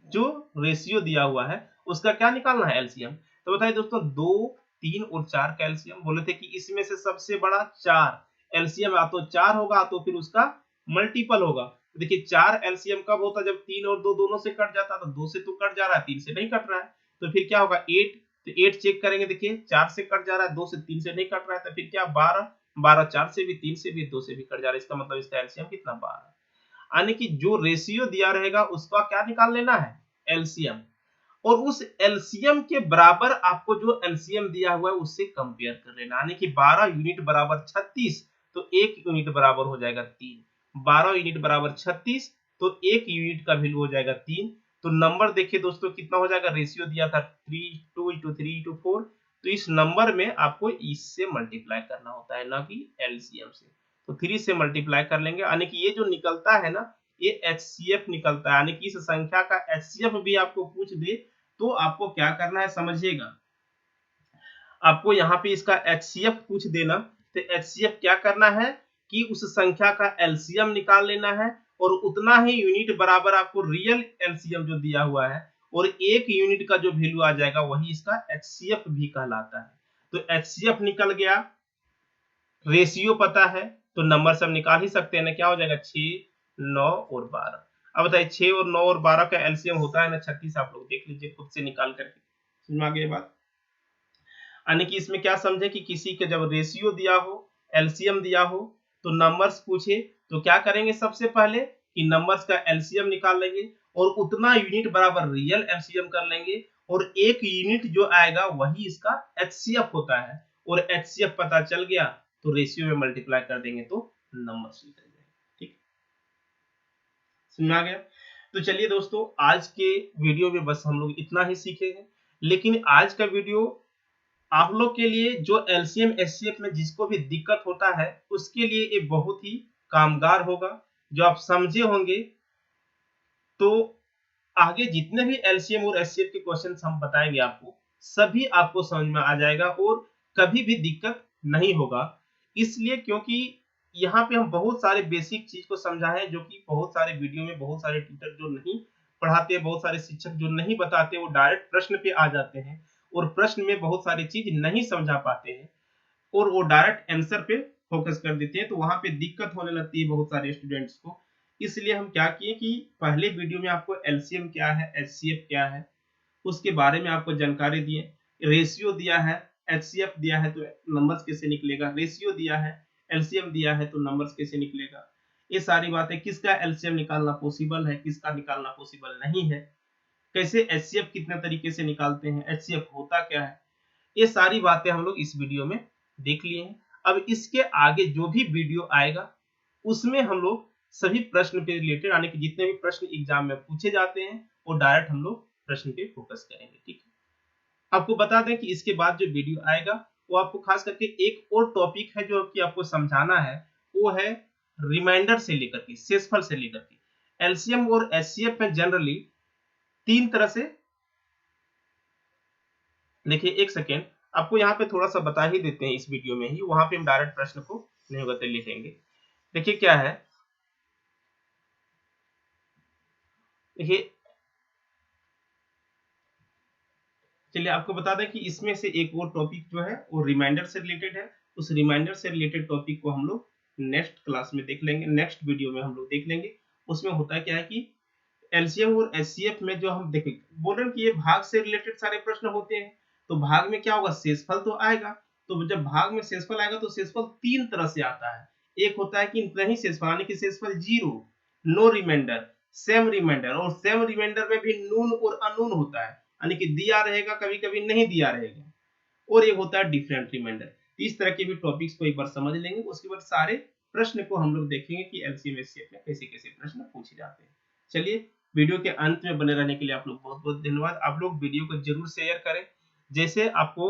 जो रेशियो दिया हुआ है उसका क्या निकालना है, LCM। तो बताइए दोस्तों, 2, 3 और 4 का LCM बोले थे कि इसमें से सबसे बड़ा 4, LCM या तो 4 होगा तो फिर उसका मल्टीपल होगा। तो देखिए 4 LCM कब होता, जब 3 और 2 दोनों से कट जाता, तो 2 से तो कट जा रहा है, 3 से नहीं कट रहा है, तो फिर क्या होगा 8। तो 8 चेक करेंगे, देखिए 4 से कट जा रहा है, 2 से 3 से नहीं कट रहा है, तो फिर क्या 12, 12 4 से भी, 3 से भी, 2 से भी कट जा रहा है, इसका मतलब इसका LCM कितना, 12। यानी कि जो रेशियो दिया रहेगा उसका क्या निकाल लेना है, LCM। और उस LCM के बराबर आपको जो LCM दिया हुआ है उससे कंपेयर कर लेना, यानी कि 12 यूनिट बराबर 36 तो 1 यूनिट बराबर हो जाएगा 3, 12 यूनिट बराबर 36 तो 1 यूनिट का वैल्यू हो जाएगा 3। तो नंबर देखिए दोस्तों कितना हो जाएगा, रेशियो दिया था 2:3:4, तो इस नंबर में आपको इससे मल्टीप्लाई करना होता है, ना कि LCM से। तो 3 से मल्टीप्लाई कर लेंगे, यानी कि ये जो निकलता है ना, ये HCF निकलता है। यानी कि इस संख्या का HCF भी आपको पूछ दे तो आपको क्या करना है, समझिएगा। आपको यहाँ पे इसका HCF पूछ देना तो HCF क्या करना है कि उस संख्या का LCM निकाल लेना है और उतना ही यूनिट बराबर आपको रियल एलसीएम जो दिया हुआ है, और एक यूनिट का जो वैल्यू आ जाएगा वही इसका एचसीएफ भी कहलाता है। तो एचसीएफ निकल गया, रेशियो पता है तो नंबर सब निकाल ही सकते हैं ना, क्या हो जाएगा 6, 9 और 12। अब बताइए 6 और 9 और 12 का एलसीएम होता है ना 36, आप लोग देख लीजिए खुद से निकाल करके। समझ में आ गई बात? यानी कि इसमें क्या समझे कि किसी के जब रेशियो दिया हो, एलसीएम दिया हो, तो नंबर्स पूछे तो क्या करेंगे, सबसे पहले कि नंबर्स का एलसीएम निकाल लेंगे और उतना यूनिट बराबर रियल एलसीएम कर लेंगे, और एक यूनिट जो आएगा वही इसका एचसीएफ होता है, और एचसीएफ पता चल गया तो रेशियो में मल्टीप्लाई कर देंगे तो नंबर्स निकल जाएंगे। ठीक, समझ में आ गया? तो चलिए दोस्तों, आज के वीडियो में बस हम लोग इतना ही सीखेंगे, लेकिन आज का वीडियो आप लोग के लिए जो एलसीएम एचसीएफ में जिसको भी दिक्कत होता है उसके लिए ये बहुत ही कामगार होगा। जो आप समझे होंगे तो आगे जितने भी एलसीएम और एचसीएफ के क्वेश्चन हम बताएंगे आपको, सभी आपको समझ में आ जाएगा और कभी भी दिक्कत नहीं होगा। इसलिए क्योंकि यहाँ पे हम बहुत सारे बेसिक चीज को समझाएं, जो कि बहुत सारे वीडियो में बहुत सारे टीचर जो नहीं पढ़ाते, बहुत सारे शिक्षक जो नहीं बताते, वो डायरेक्ट प्रश्न पे आ जाते हैं और प्रश्न में बहुत सारी चीज नहीं समझा पाते हैं और वो डायरेक्ट आंसर पे फोकस कर देते हैं, तो वहां पे दिक्कत होने लगती है बहुत सारे स्टूडेंट्स को। इसलिए हम क्या किए कि पहले वीडियो में आपको एलसीएम क्या है, एचसीएफ क्या है, उसके बारे में आपको जानकारी दिए। रेशियो दिया है, एचसीएफ दिया है तो नंबर्स कैसे निकलेगा, रेशियो दिया है, एलसीएम दिया है तो नंबर्स कैसे निकलेगा, ये सारी बातें, किसका एलसीएम निकालना पॉसिबल है, किसका निकालना पॉसिबल नहीं है, कैसे एचसीएफ कितने तरीके से निकालते हैं, एचसीएफ होता क्या है, ये सारी बातें हम लोग इस वीडियो में देख लिए हैं। अब इसके आगे जो भी वीडियो आएगा उसमें हम लोग सभी प्रश्न पे रिलेटेड, यानी कि जितने भी प्रश्न एग्जाम में पूछे जाते हैं वो डायरेक्ट हम लोग प्रश्न पे फोकस करेंगे। ठीक है, आपको बता दें कि इसके बाद जो वीडियो आएगा वो आपको खास करके एक और टॉपिक है जो कि आपको समझाना है, वो है रिमाइंडर से लेकर के शेषफल से लेकर के। एलसीएम और एचसीएफ में जनरली तीन तरह से, देखिए एक सेकेंड, आपको यहाँ पे थोड़ा सा बता ही देते हैं इस वीडियो में ही, वहां पे हम डायरेक्ट प्रश्न को नहीं होगा तो लिखेंगे। देखिए क्या है, देखिए चलिए आपको बता दें कि इसमें से एक और टॉपिक जो है वो रिमाइंडर से रिलेटेड है। उस रिमाइंडर से रिलेटेड टॉपिक को हम लोग नेक्स्ट क्लास में देख लेंगे, नेक्स्ट वीडियो में हम लोग देख लेंगे। उसमें होता क्या है कि एलसीएम और एचसीएफ में जो हम देखें, बोल रहे हैं कि ये भाग से रिलेटेड सारे प्रश्न होते हैं, तो भाग में क्या होगा, शेषफल तो आएगा। तो जब भाग में शेषफल आएगा तो शेषफल तीन तरह से आता है। एक होता है कि नहीं शेषफल, यानी कि शेषफल zero, no remainder, same remainder, और सेम रिमाइंडर में भी नून और अनून होता है, यानी कि दिया रहेगा कभी कभी नहीं दिया रहेगा, और एक होता है डिफरेंट रिमाइंडर। इस तरह के भी टॉपिक्स को एक बार समझ लेंगे, उसके बाद सारे प्रश्न को हम लोग देखेंगे कि एलसीएम एचसीएफ में कैसे कैसे प्रश्न पूछे जाते हैं। चलिए, वीडियो के अंत में बने रहने के लिए आप लोग बहुत बहुत धन्यवाद। आप लोग वीडियो को जरूर शेयर करें, जैसे आपको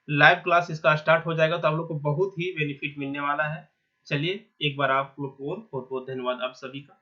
लाइव क्लास इसका स्टार्ट हो जाएगा तो आप लोग को बहुत ही बेनिफिट मिलने वाला है। चलिए एक बार आप लोग को बहुत बहुत धन्यवाद आप सभी का।